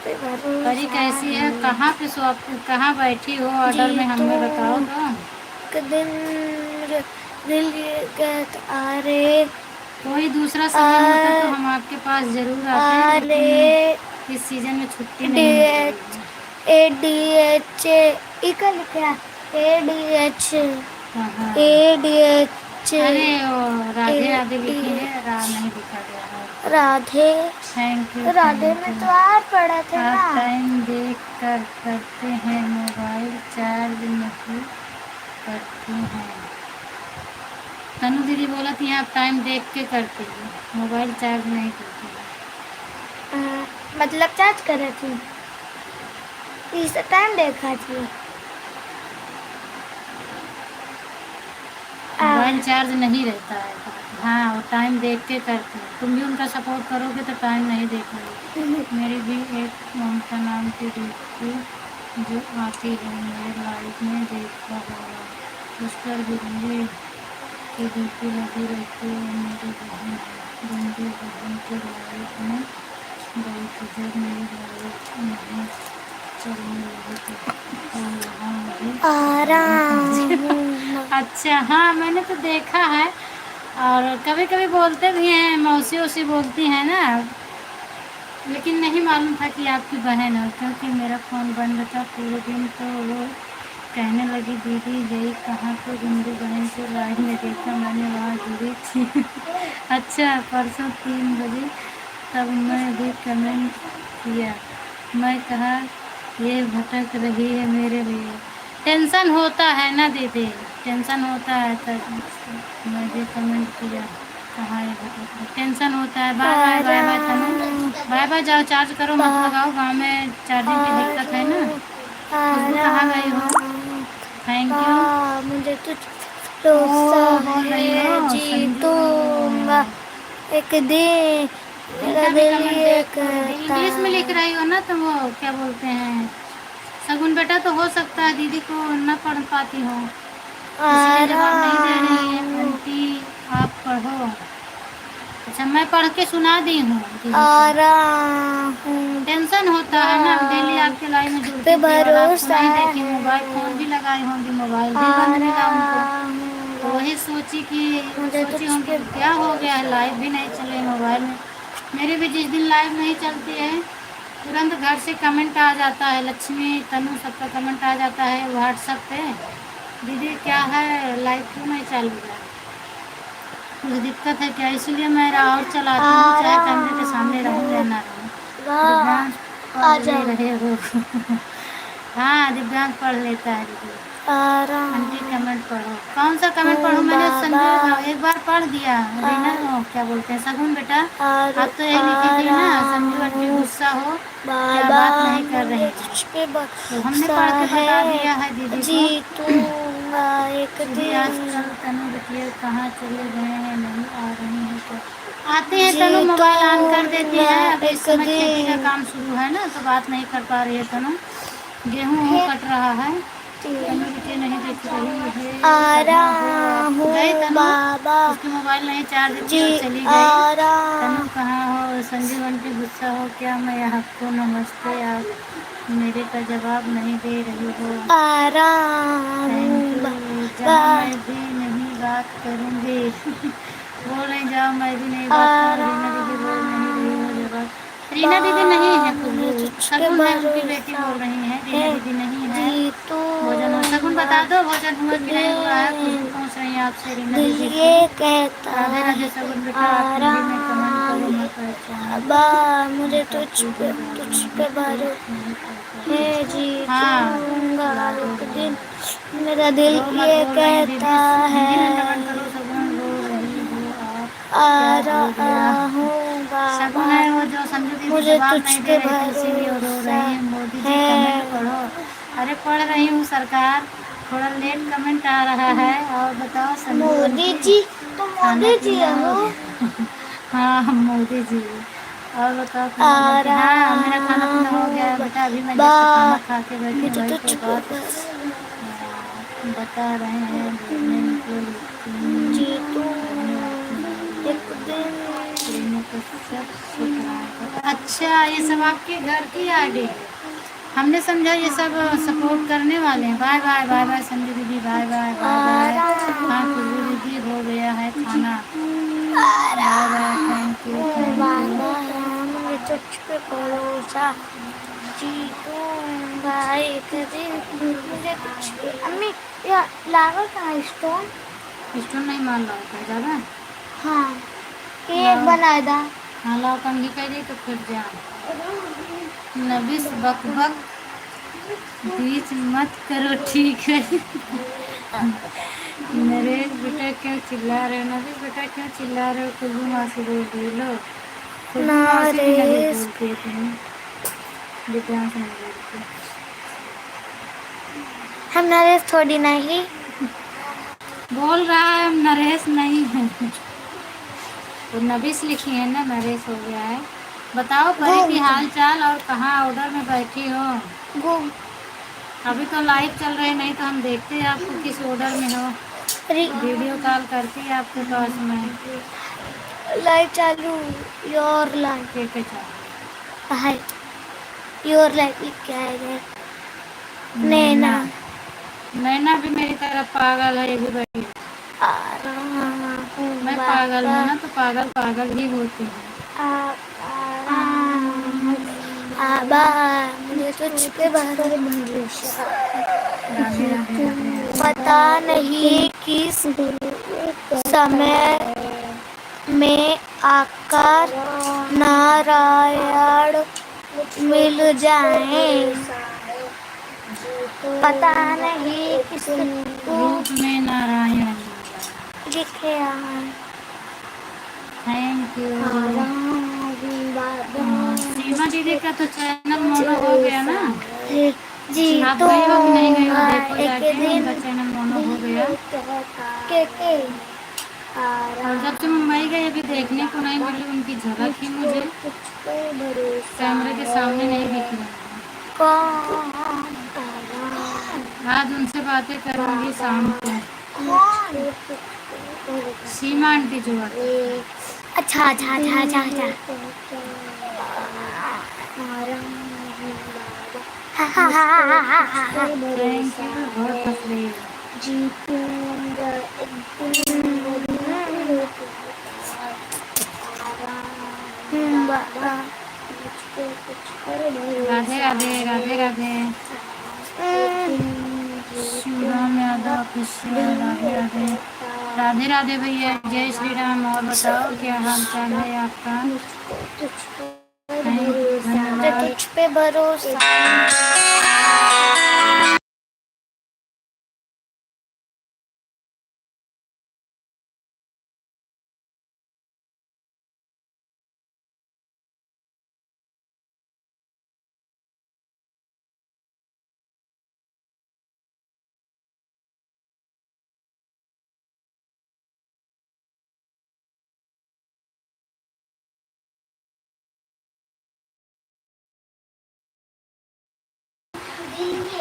परी कैसी है? कहाँ पे शॉप, कहाँ बैठी हो? ऑर्डर में हमें बताओ तो। दिन दिल आ रे, कोई दूसरा समय होता तो हम आपके पास जरूर आते, लेकिन इस सीजन में छुट्टी नहीं ADH इका लिखा ADH ADH। अरे वो राधे राधे लिखी है, नहीं लिखा गया है राधे। Thank you. राधे में तो आप पढ़ा थे ना। आप टाइम देख कर करते हैं, मोबाइल चार्ज नहीं करती हैं। तनु दीदी बोला थी आप टाइम देख के करती हैं, मोबाइल चार्ज नहीं करती है। मतलब चार्ज कर रही थी, इस टाइम देखा थी। मोबाइल चार्ज नहीं रहता है। हाँ, वो टाइम देख के करते हैं। तुम भी उनका सपोर्ट करोगे तो टाइम नहीं देखोगे। मेरी भी एक ममता नाम की दोस्ती जो आती है मेरे लाइफ में, देखा होगा उस पर बिजली की ड्यूटी लगी रहती है। मेरी बहन बंदी बहन के लाइफ में बहुत जब मेरी लाइफ नहीं चलने लगी तो अच्छा हाँ, मैंने तो देखा है, और कभी कभी बोलते भी हैं, मौसी वौसी बोलती हैं ना, लेकिन नहीं मालूम था कि आपकी बहन है, क्योंकि मेरा फ़ोन बंद था पूरे दिन। तो वो कहने लगी दीदी गई कहाँ, तो बिंदु बहन को लाइव में देखा मैंने, वहाँ जुड़ी थी। अच्छा, परसों 3 बजे, तब मैं भी कमेंट किया, मैं कहा ये भटक रही है मेरे लिए। टेंशन होता है ना दीदी, टेंशन होता है, तब मैं भी कमेंट किया कहाँ ये भटक, टेंशन होता है। बाय बाय बाय बाय तनु, बाय बाय। जाओ चार्ज करो, मत लगाओ, गाँव में चार्जिंग की दिक्कत है ना। खुशबू कहाँ गई हो? Thank you. मुझे तुझ भरोसा है, जीतूंगा एक दिन, मेरा दिल ये कहता। इंग्लिश में लिख रही हो ना, तो वो क्या बोलते हैं, शगुन बेटा तो हो सकता है दीदी को न पढ़ पाती हो, आ इसलिए जवाब नहीं दे रहा रही है। हूँ, आंटी आप पढ़ो। अच्छा मैं पढ़ के सुना दी हूँ दीदी आ को। रहा हूँ, टेंशन होता है ना, डेली आपके लाइव में पे जुड़ती थी और आपको भरोसा नहीं देखी, मोबाइल फ़ोन भी है। लगाई होंगी, मोबाइल भी आ बंद मिला उनको। रहा हूँ, तो वही मुझे सोची तुझ होंगी पे कि क्या हो गया है, लाइव भी नहीं चल रही मोबाइल में। मेरी भी जिस दिन लाइव नहीं चलती है तुरंत घर से कमेंट आ जाता है, लक्ष्मी तनु सबका कमेंट आ जाता है व्हाट्सएप पे, दीदी क्या है लाइव क्यों नहीं चालू है, कुछ दिक्कत है क्या, इसीलिए मैं और चलाती हूँ, आ चाहे कैमरे के रहा सामने रहूँ या हूँ, ना रहूँ। वाह, दिव्यांश आ पढ़ ले जाओ। रहे हो हाँ दिव्यांश पढ़ लेता है दीदी। आ रहा आंटी कमेंट पढ़ो, कौन सा कमेंट पढ़ूं, हूँ मैंने बाबा, संजू एक बार पढ़ दिया। आ रीना क्या बोलते हैं सगुन बेटा, आप तो यही लिखी आ थी ना, रहा संजू आंटी हूँ गुस्सा हो क्या बाबा, बात नहीं कर रही मुझे थी, तुझ पे तो हमने भरोसा पढ़ के बता है, दिया है दीदी को। जीतूंगा एक दीदी दिन, आजकल तनु बिटिया कहाँ चले गए हैं, नहीं आ रही हैं तो आते हैं, तनु मोबाइल ऑन कर देती जीतूंगा है, अभी इस एक समय खेती का दिन, काम शुरू है ना तो बात नहीं कर पा रही है तनु, गेहूँ वूँ एक कट रहा है। दिन। तनु बिटिया नहीं दिख रही है, आ कहाँ हो रहा आप, गई हूँ तनु, बाबा, उसकी मोबाइल नहीं चार्ज थी जी और चली गई। आ रहा तनु कहाँ हो, संजीव आंटी गुस्सा हो क्या, मैं आपको नमस्ते, आप मेरे का जवाब नहीं दे रही हो, आ रहा थैंक हूँ यू, बाबा, जहाँ मैं भी नहीं बात करूँगी बोल रही जाओ मैं भी नहीं बात आ करूँ, रीना दीदी बोल रहा नहीं रही हो हूँ जवाब, रीना दीदी नहीं है, बा, खुशबू मुझे तुझ पे सगुन है उनकी बेटी भरोसा बोल रही है, है, रीना दीदी नहीं है। भोजन हो सगुन जीतूंगा बता दो, भोजन एक हुआ कि नहीं हुआ है, खुशबू दिन, पूछ रही है आपसे रीना दिल दीदी से। ये कहता राधे राधे है, सगुन बेटा, आप आ हिंदी में कमेंट रहा करो, हूँ मैं पहचान बा, मुझे काफ़ी दिवाली तुझ नहीं पे भरोसा तो नहीं करता है, कुछ। हाँ जीतूंगा ला दो एक ला दिन, दो, मेरा दिल रो मत ये बोल रही कहता दीदी, हिंदी में कमेंट है, करो, सगुन रो रही हो आप, क्या आ हो गया। रहा हूँ बाबा, शगुन है वो जो संजू दीदी मुझे जवाब तुझ नहीं दे पे रही थी इसीलिए वो रो भरोसा रही है। मोदी जी कमेंट है, पढ़ो, अरे पढ़ रही हूँ सरकार, थोड़ा लेट कमेंट आ रहा है। और बताओ संजू मोदी आंटी जी तो खाना मोदी जी पीना हो, हो गया हाँ हम मोदी जी। और बताओ पूनम आ आंटी, हाँ मेरा खाना रहा पीना हो गया हूँ है बेटा, अभी मैं बा, जस्ट खाना खा के बैठी हूँ, मुझे वही तो तुझ पे बात बता रहे हैं, बोलने निकलो लेकिन बोलने आती जीतूंगा नहीं, एक दिन, प्रेमी को सब सुनाएगा। अच्छा ये सब आपके घर की आईडी है, हमने समझा ये सब सपोर्ट करने वाले हैं। Bye bye bye bye Sanju दीदी, बाय बाय बाय आ बाय। हाँ रहा खुशबू दीदी हो गया है खाना, आ बाय बाय, रहा थैंक यू हूँ थैंक यू। बाबा, मुझे तुझ पे भरोसा, जीतूंगा एक दिन, मुझे कुछ भी अम्मी, या लावा का स्टोन, स्टोन नहीं मान लो होता है ज़्यादा, हाँ ये एक लाओ, बनाए दा, हाँ लाओ कंघी कर दी तो फिर जा, नबिस बक बक बीच मत करो ठीक है नरेश बेटा क्यों चिल्ला रहे हो, नरेश बेटा क्यों चिल्ला रहे हो, खुशबू मासी बोल रही लो, खुशबू मासी भी नहीं नरेश, बोलती है तुम्हें, दिव्यांश नहीं बोलती। हम नरेश थोड़ी नहीं, बोल रहा है हम नरेश नहीं है तो नबिस लिखी है ना, नरेश हो गया है। बताओ परी घूम की तुम, हाल चाल और कहाँ ऑर्डर में बैठी हो, घूम, अभी तो लाइव चल रहे, नहीं तो हम देखते हैं आपको किस ऑर्डर में हो, रि- वीडियो कॉल करती है आपके पास में, लाइट चालू, योर लाइट, के चालू। हाय, योर लाइट लिख के आएगा, नैना, नैना, नैना भी मेरी तरफ पागल है, ये भी बैठी है। आ रहा हूँ मैं पागल बाबा, हूँ ना तो पागल पागल ही होती है। आ रहा हूँ आबा, मुझे तुझ पे भरोसा, राधे राधे राधे राधे। पता नहीं किस समय में आकर नारायण मिल जाए, पता नहीं किस रूप में नारायण, लिखे आए, थैंक यू। बाबा, सीमा दीदी का तो चैनल मोनो हो गया ना, जी आप तो गई हो कि नहीं गई हो, देखो एक जाके दिन उनका चैनल मोनो हो गया। के और जब से मुंबई गई अभी देखने को नहीं मिली उनकी झलक ही मुझे, कैमरे के सामने नहीं दिखी। कौन आज उनसे बातें करूँगी शाम को। कौन? सीमा आंटी जो आती है। अच्छा अच्छा अच्छा अच्छा अच्छा। थैंक यू, बहुत हंस रही है। जीतूंगा एक दिन बाबा, मुझको कुछ पर राधे भरोसा राधे राधे है। राधे। शिवराम यादव ऑफिशियल, राधे राधे राधे राधे भैया, जय श्री राम। और बताओ क्या हाल चाल है आपका? मुझको तुझ पर थैंक यू, भरोसा, धन्यवाद। तुझ पे भरोसा।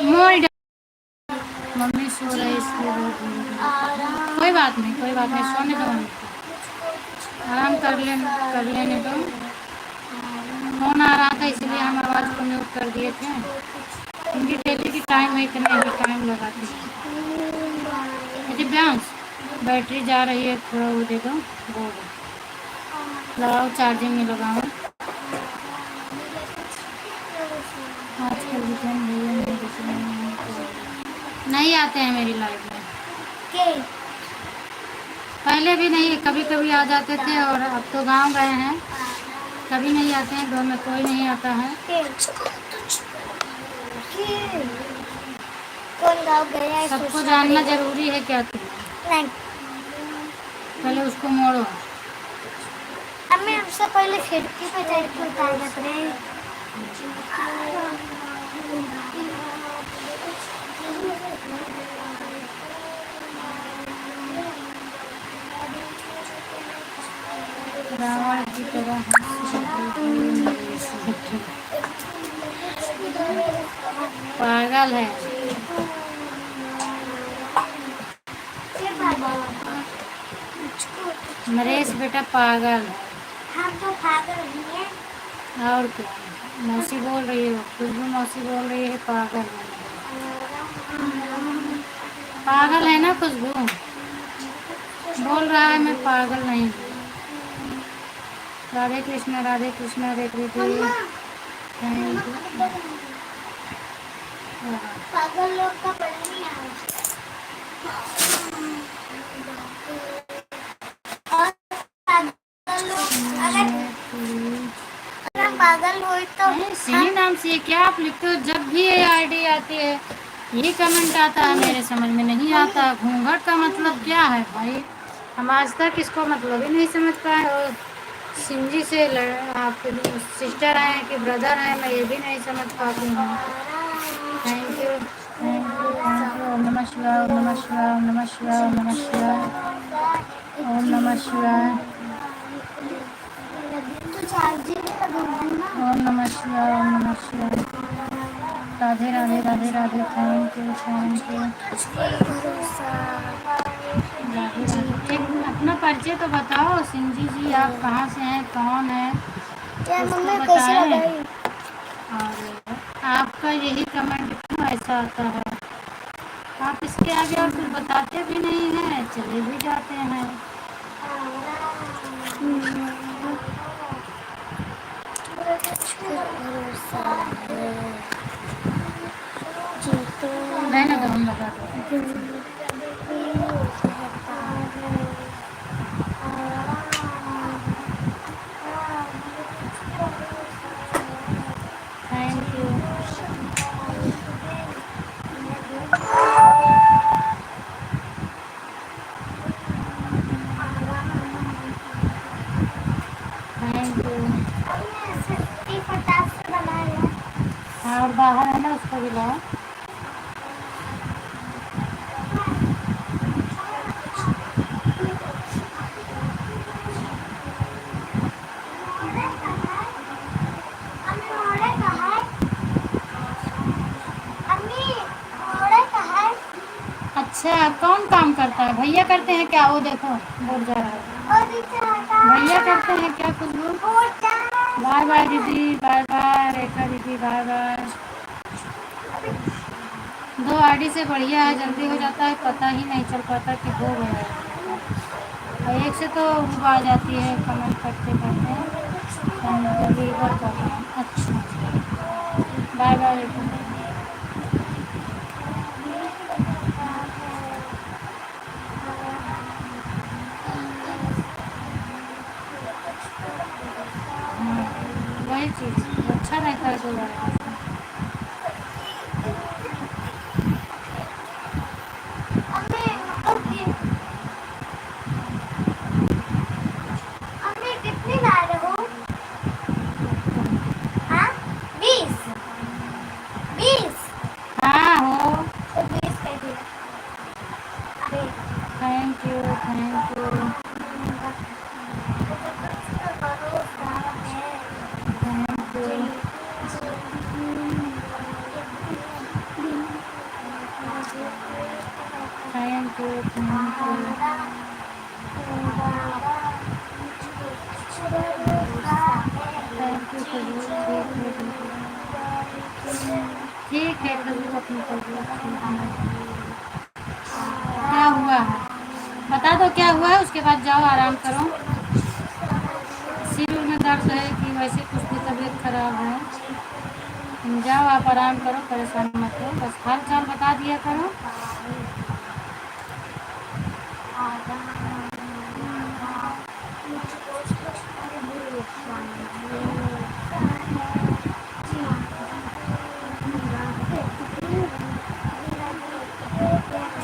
मोल मम्मी सो रही इसलिए बहुत धीरे धीरे। कोई बात नहीं, कोई बात नहीं, सोने दो मम्मी को। आराम कर लेने दो। फोन आ रहा था इसलिए हम आवाज़ को म्यूट कर दिए थे, क्योंकि डेली की टाइम है, इतने ही टाइम लगाते हैं। दिव्यांश बैटरी जा रही है, थोड़ा वो दे दो। वो लगाओ, चार्जिंग में लगाओ। आजकल जितने भैया नहीं दिख रहे हैं, नहीं आते हैं मेरी लाइफ में। पहले भी नहीं, कभी कभी आ जाते थे, और अब तो गांव गए हैं, कभी नहीं आते हैं। गाँव में कोई नहीं आता है। कौन गाँव गया है? सबको जानना जरूरी है क्या तुम्हें? नहीं। पहले उसको मोड़ो। अब मैं हमसे पहले खिड़की पे चढ़ के उतार देते रहे। रावण की तरह पागल है। नरेश बेटा पागल है। हम तो पागल नहीं हैं। और क्या? मौसी बोल रही है, खुशबू मौसी बोल रही है पागल है। पागल है ना खुशबू? बोल रहा है मैं पागल नहीं हूँ। राधे कृष्णा राधे कृष्णा, हरे कृष्ण। Thank you. पागल लोग का पढ़ नहीं आया। और पागल लोग अगर पागल हो तो सही नाम से क्या आप लिखते हो? जब भी ये आईडी आती है ये कमेंट आता है, मेरे समझ में नहीं आता। घूंघट का मतलब क्या है भाई? हम आज तक इसको मतलब ही नहीं समझ पाए। और सिंजी से आप सिस्टर हैं कि ब्रदर हैं, मैं ये भी नहीं समझ पाती हूँ। Thank you, thank you, thank you. ओम नमः शिवाय, ओम नमः शिवाय, ओम नमः शिवाय, ओम नमः शिवाय, ओम नमः शिवाय, ओम नमः शिवाय, ओम नमः शिवाय। Radhe Radhe Radhe Radhe. Thank you, thank you. Radhe Radhe. एक अपना परिचय तो बताओ सिंजी जी, आप कहाँ से हैं, कौन है, उसको बताएं। और आपका यही कमेंट क्यों ऐसा आता है? आप इसके आगे और कुछ बताते भी नहीं हैं, चले भी जाते हैं। रहने दो, हम बता दो। Thank you. Thank you. हाँ, और बाहर है ना, उसको भी लाओ। करता है? भैया करते हैं क्या? वो देखो बोल जा रहा है। भैया करते हैं क्या खुशबू? बाय बाय दीदी, बाय बाय रेखा दीदी, बाय बाय। 2 आईडी से बढ़िया है, जल्दी हो जाता है, पता ही नहीं चल पाता कि हो गया है। और एक से तो वो आ जाती है कमेंट करते करते। डिलीवर कर रहे हैं। अच्छा बाय बाय रेखा। हाँ वही चीज़ अच्छा रहता है 2 बार। कितनी ला रहे हो? 20 20 हाँ हो। तो 20 कह दिया। Thank you thank you thank you. Thank you thank you. Thank you Khushboo. ठीक है खुशबू अपनी तबीयत क्या हुआ है बता दो क्या हुआ है, उसके बाद जाओ आराम करो। सिर में दर्द है कि वैसे कुछ भी तबीयत खराब है? जाओ आप आराम करो, परेशान मत हो, बस हाल चाल बता दिया करो।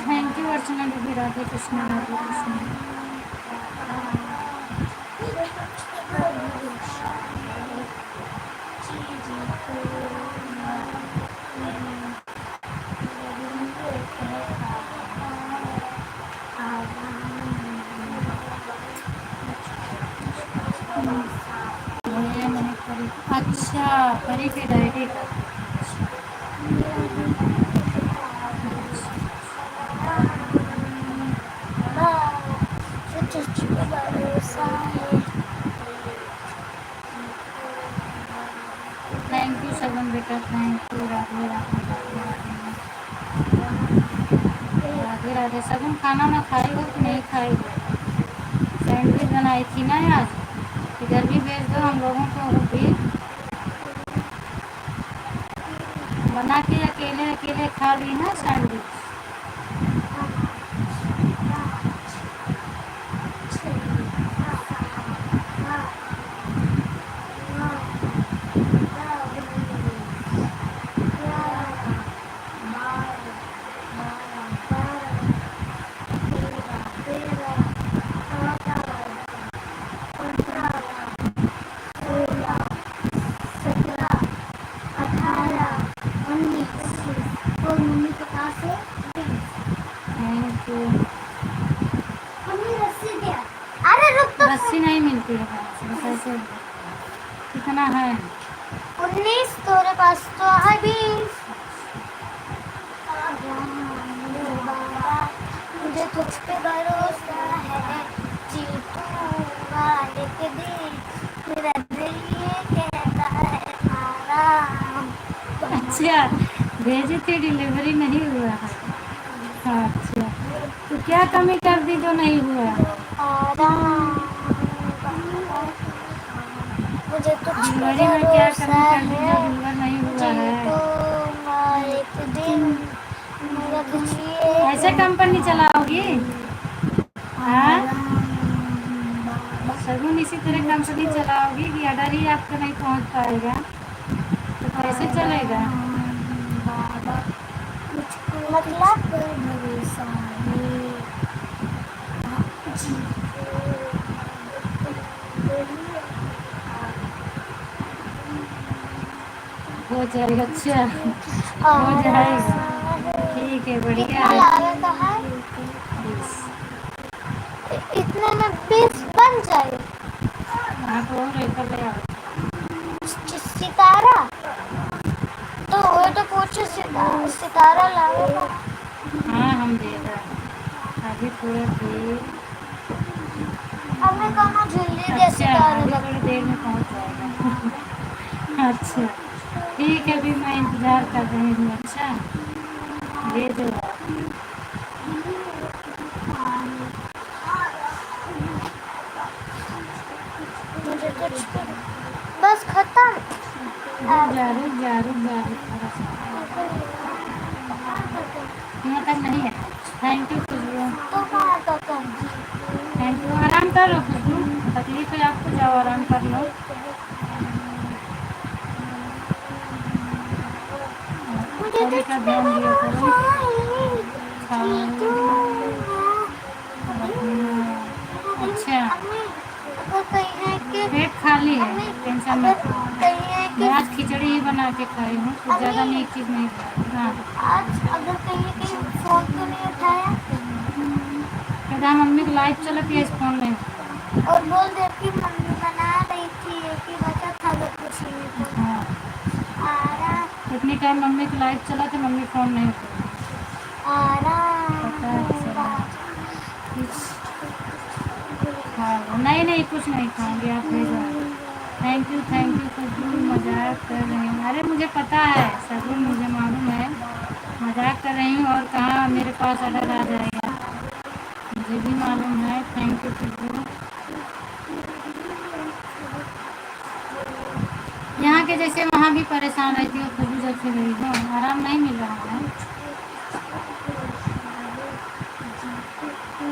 थैंक यू अर्चना दीदी, राधे कृष्णा राधे कृष्णा। अच्छा परी की डायरी का। थैंक यू सगन बेटा, थैंक यू। राधे राधे राधे राधे राधे राधे। सगन खाना ना खाई हो कि नहीं खाई हो? सैंडविच बनाई थी ना आज, इधर भी भेज दो हम लोगों को भी। बना के अकेले अकेले खा ली ना सैंडविच। Thank you. अरे रुक तो। रस्सी नहीं मिलती है बस ऐसे। कितना है? 19। तेरे पास तो है 20। मुझे तुझ पे भरोसा है, जीतूंगा एक दिन, मेरा दिल ये कहता है आराम। अच्छा भेजी थी, डिलीवरी नहीं हुआ है। अच्छा तो क्या कमी कर दी जो नहीं हुआ? आराम। मुझे तुझ पे डिलीवरी में क्या भरोसा कमी कर दी जो है, डिलीवर नहीं हुआ है? जीतूंगा एक दिन, मेरा दिल ये ऐसे कंपनी चलाओगी? हाँ सगुन इसी तरह कंपनी चलाओगी कि ऑर्डर ही आपको नहीं पहुंच पाएगा तो कैसे चलेगा? मतलब हो जाएगा। अच्छा हो जाएगा, ठीक है बढ़िया कितना है। लागत है? 20। इतने में 20 बन जाए। हाँ तो और एक ले आओ। सितारा तो वो तो पूछो, सितारा लाओ। हाँ हम दे रहे हैं। अभी थोड़ा देर। अब मैं कहूँ झिल्ली जैसे अच्छा, दारू अभी लग थोड़ी देर में पहुंच जाएगा। अच्छा, ठीक है, अभी मैं इंतज़ार कर रही हूँ। अच्छा, ये जो मुझे कुछ बस खत्म। रुक जा थोड़ा सा। यहाँ तक नहीं है। थैंक यू खुशबू। तो कहाँ तक है? Thank you. आराम कर लो खुशबू, तकलीफ है आपको, जाओ आराम कर लो। मुझे तो थोड़ी सा ध्यान दिया करो। अच्छा, अगर कहीं है कि पेट खाली है, अम्मी, टेंशन अगर मत लो। कहीं है कि मैं आज खिचड़ी ही बना के खाई हूँ, कुछ ज़्यादा अम्मी, नहीं, एक चीज़ नहीं बनाई। हाँ, आज अगर कहीं है कि फोन तो नहीं उठाया कहता मम्मी को लाइट चला कि इस फोन नहीं उठाया। और बोल दे कि मम्मी बना रही थी कि बचा था अगर कुछ नहीं तो हाँ, आ रहा इतनी टाइम मम्मी की लाइट चला तो मम्मी फ़ोन नहीं उठाई। आ पता है रहा। चला। हाँ, नहीं नहीं, कुछ नहीं खाऊंगी, आप भेजो। थैंक यू खुशबू, मजाक कर रही हूँ। अरे मुझे पता है सगुन, मुझे मालूम है मजाक कर रही हूँ, और कहाँ मेरे पास ऑर्डर आ जाएगा, मुझे भी मालूम है। थैंक यू खुशबू। यहाँ के जैसे वहाँ भी परेशान रहती हो खुशबू, जब से गई हो आराम नहीं मिल रहा है।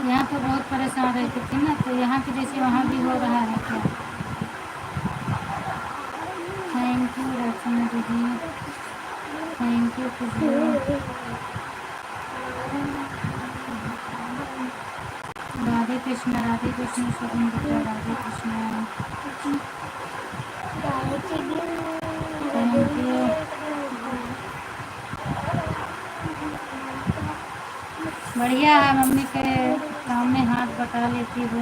यहाँ तो बहुत परेशान रहती थी ना, तो यहाँ के जैसे वहाँ भी हो रहा है क्या? थैंक यू रचना दीदी, थैंक यू खुशबू। राधे कृष्ण शुभम बेटा, राधे कृष्ण। Thank you. बढ़िया है, मम्मी के काम में हाथ बटा लेती हो।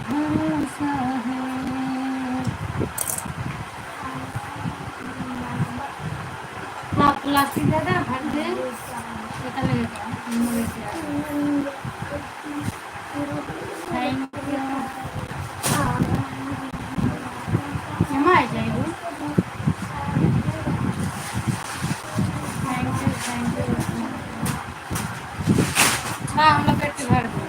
भरोसा है। प्लास्टिक ज़्यादा भर दे, पता लगेगा। Thank you. जमा आ जाएगी। Thank you. हाँ, हम लोग पेट भर दो,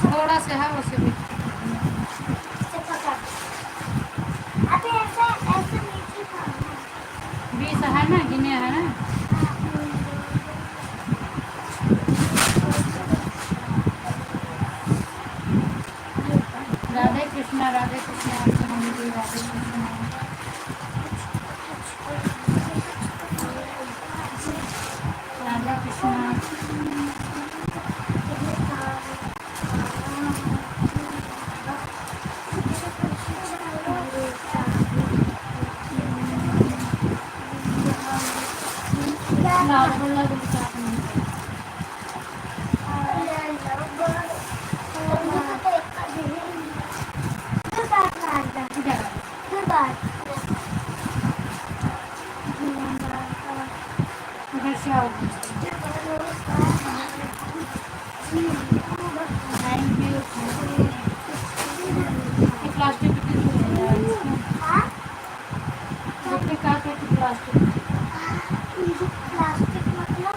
थोड़ा सा है उसे भी। अभी ऐसे ऐसे नीचे खाना 20 है ना, गिने है ना। राधे कृष्णा राधे कृष्णा, राधे कृष्णा। राधे कृष्णा। नॉर्मल लग साथ में। उधर से आओ। Thank you. ये प्लास्टिक की चीज़ है इसमें। देखिए क्या कहते प्लास्टिक। प्लास्टिक मतलब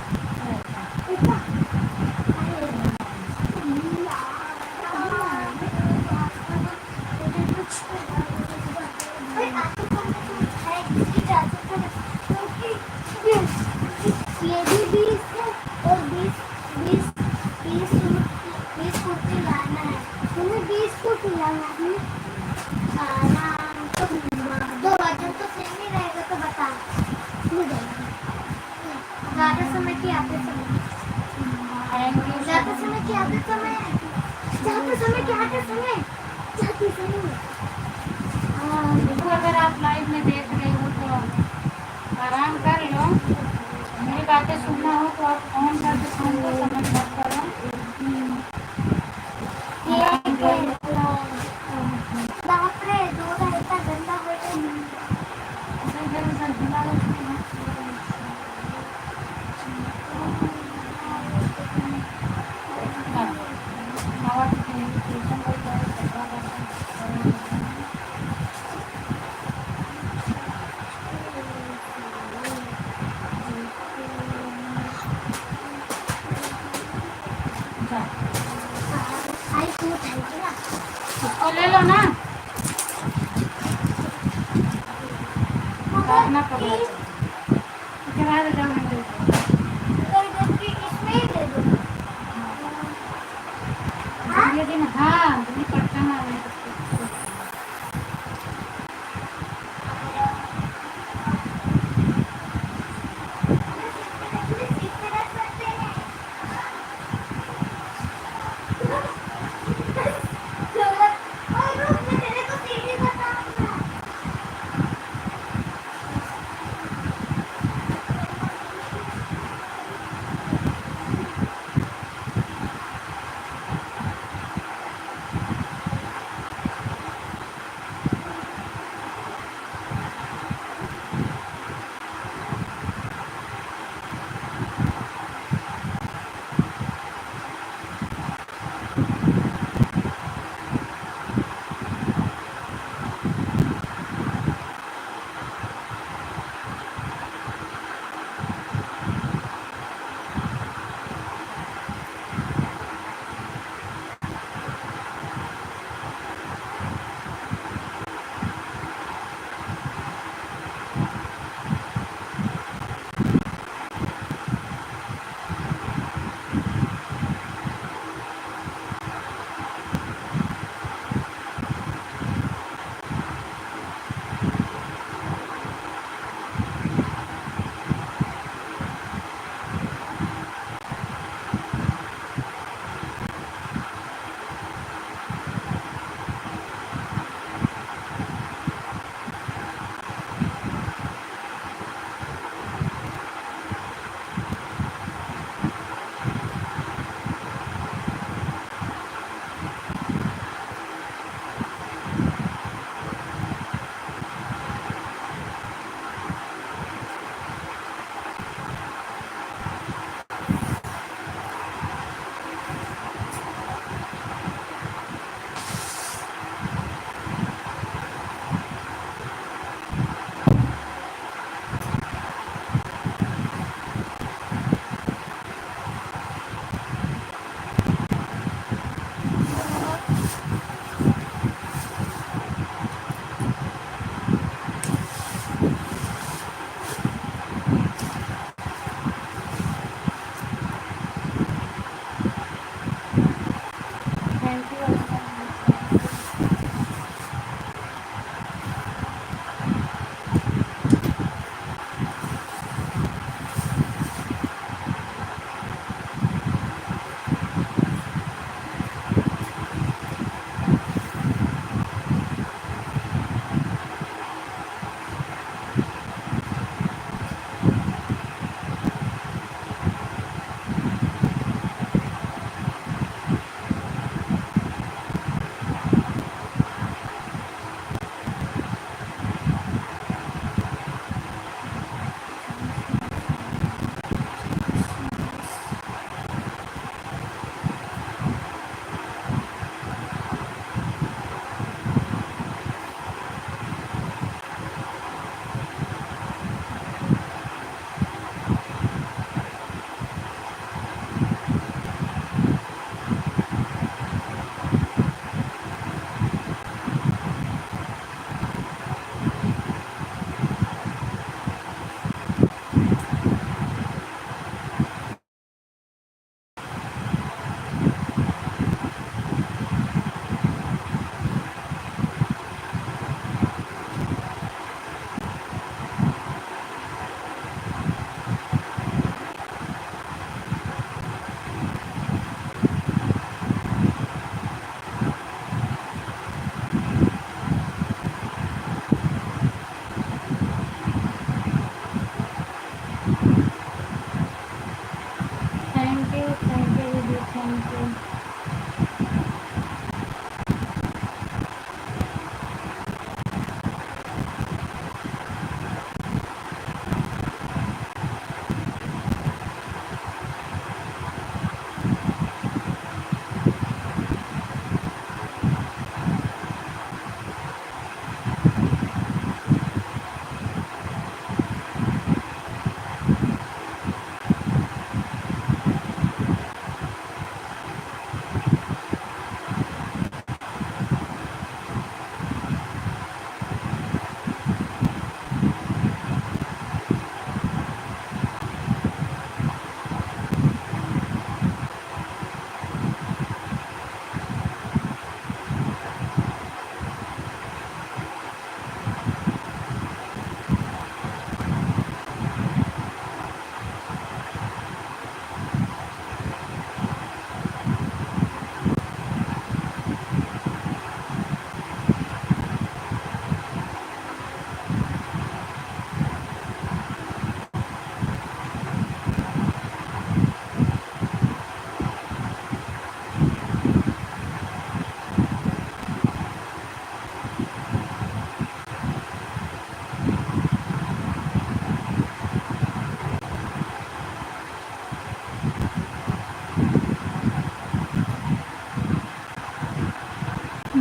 ये भी 20 है और 20 कुर्ती लाना है। तुम्हें 20 कुर्ती लाना है। तो 2 वजन तो सेम ही रहेगा, तो बता ज़्यादा समय की आते समय ज़्यादा समय की आते समय जाते समय के आते समय जाते समय। देखो, अगर आप लाइव में देख रहे हो तो आराम कर लो। मेरी बातें सुनना हो तो आप फोन करके सुन लो, समझ मत करो। आराम से बापरे दूध आहे का गंदा होईल आई तू थँक्यू ना इसको ले लो ना, करना पड़ेगा। उसके बाद जाओ मंदिर को। इसमें ही दे दो अगले दिन हाँ दिन पटना में आने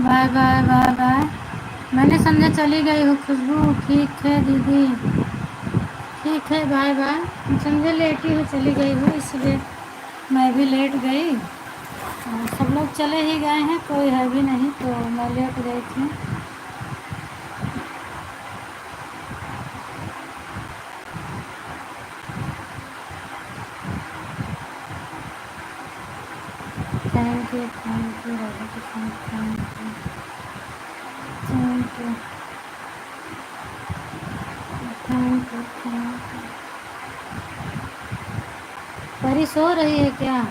बाय बाय बाय बाय। मैंने समझा चली गई हो खुशबू। ठीक है दीदी, ठीक है, बाय बाय। हम समझे लेटी हो चली गई हो, इसलिए मैं भी लेट गई। सब लोग चले ही गए हैं, कोई है भी नहीं, तो मैं लेट गई थी। Thank you Radha Krishna, thank you thank you thank you. परी सो रही है क्या?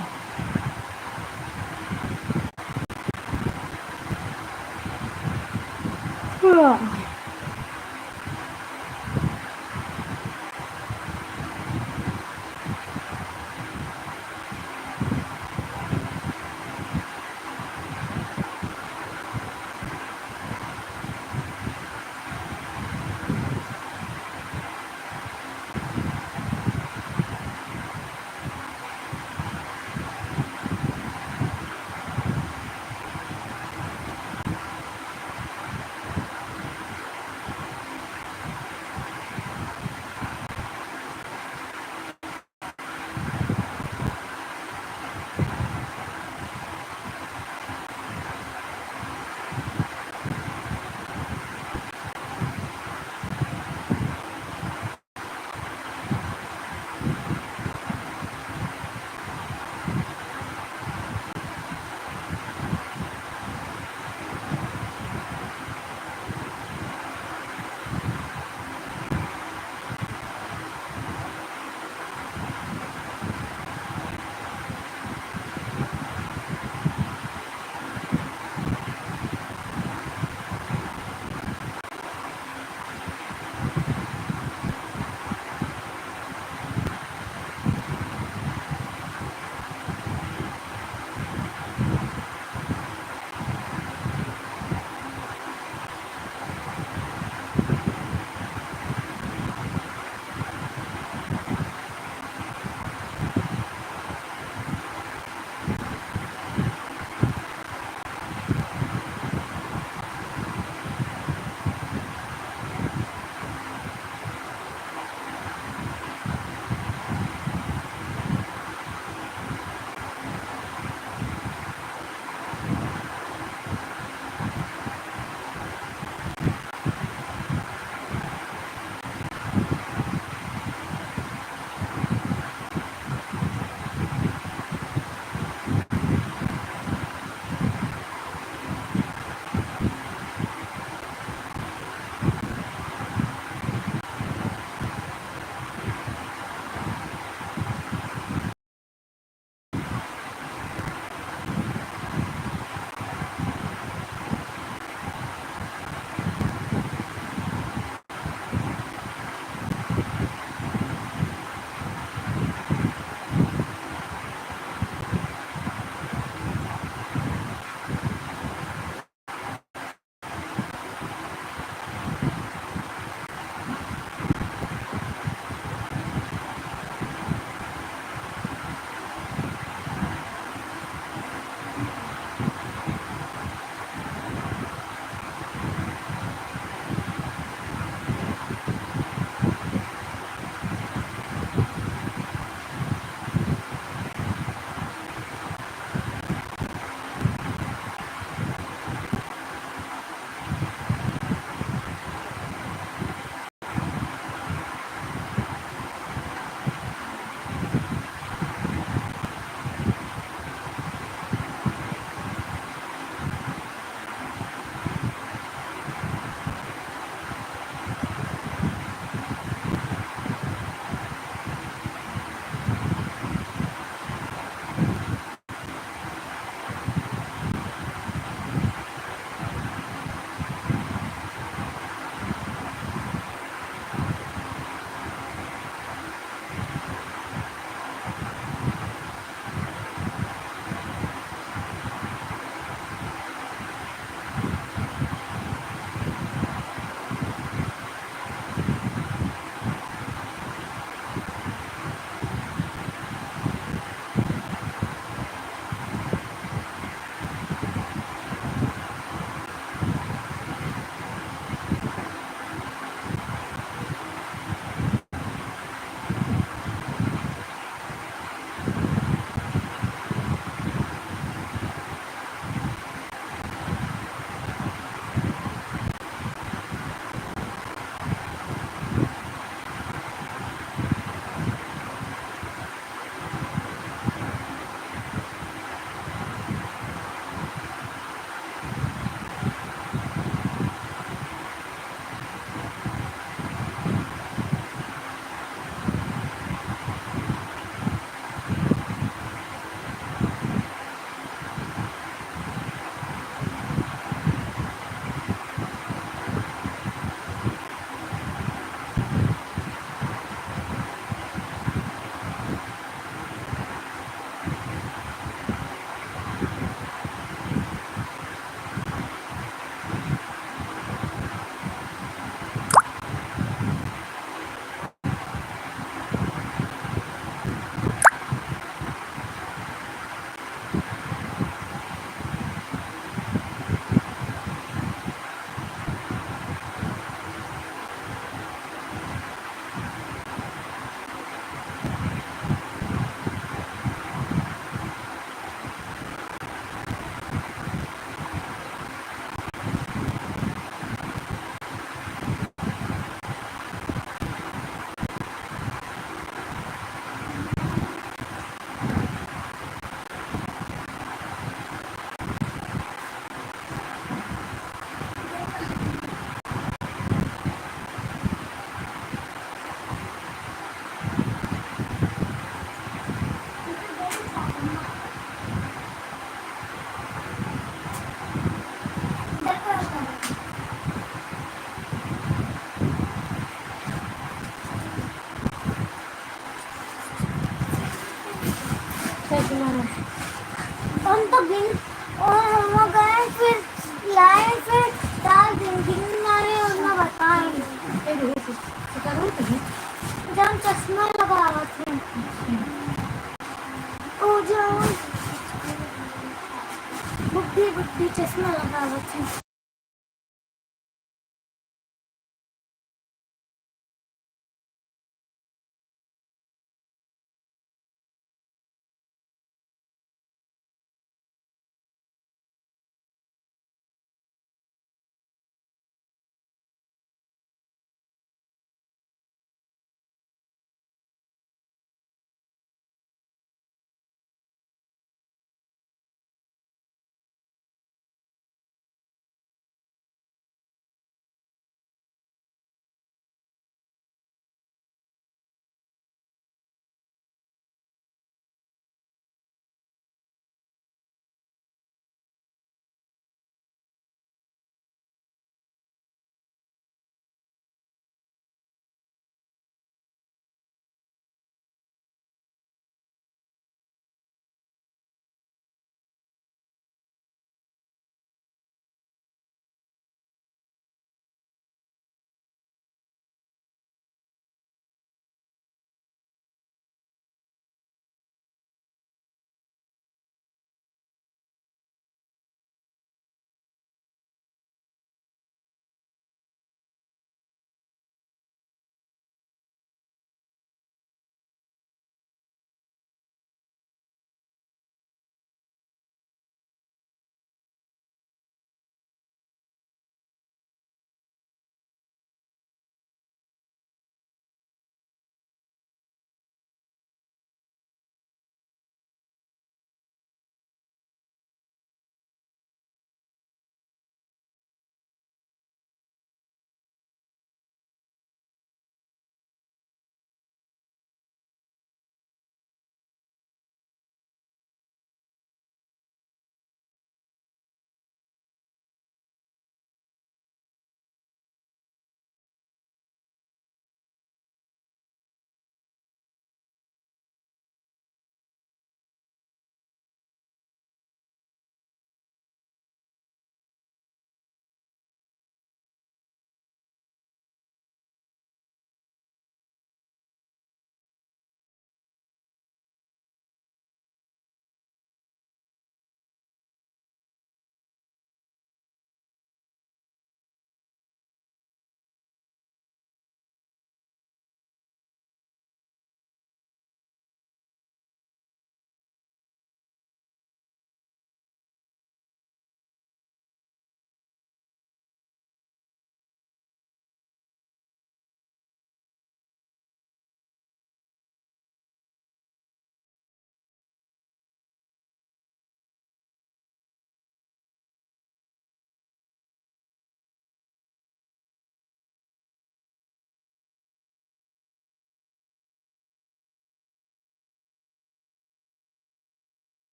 बुद्धि बुद्धि चश्मा लगा बच्चे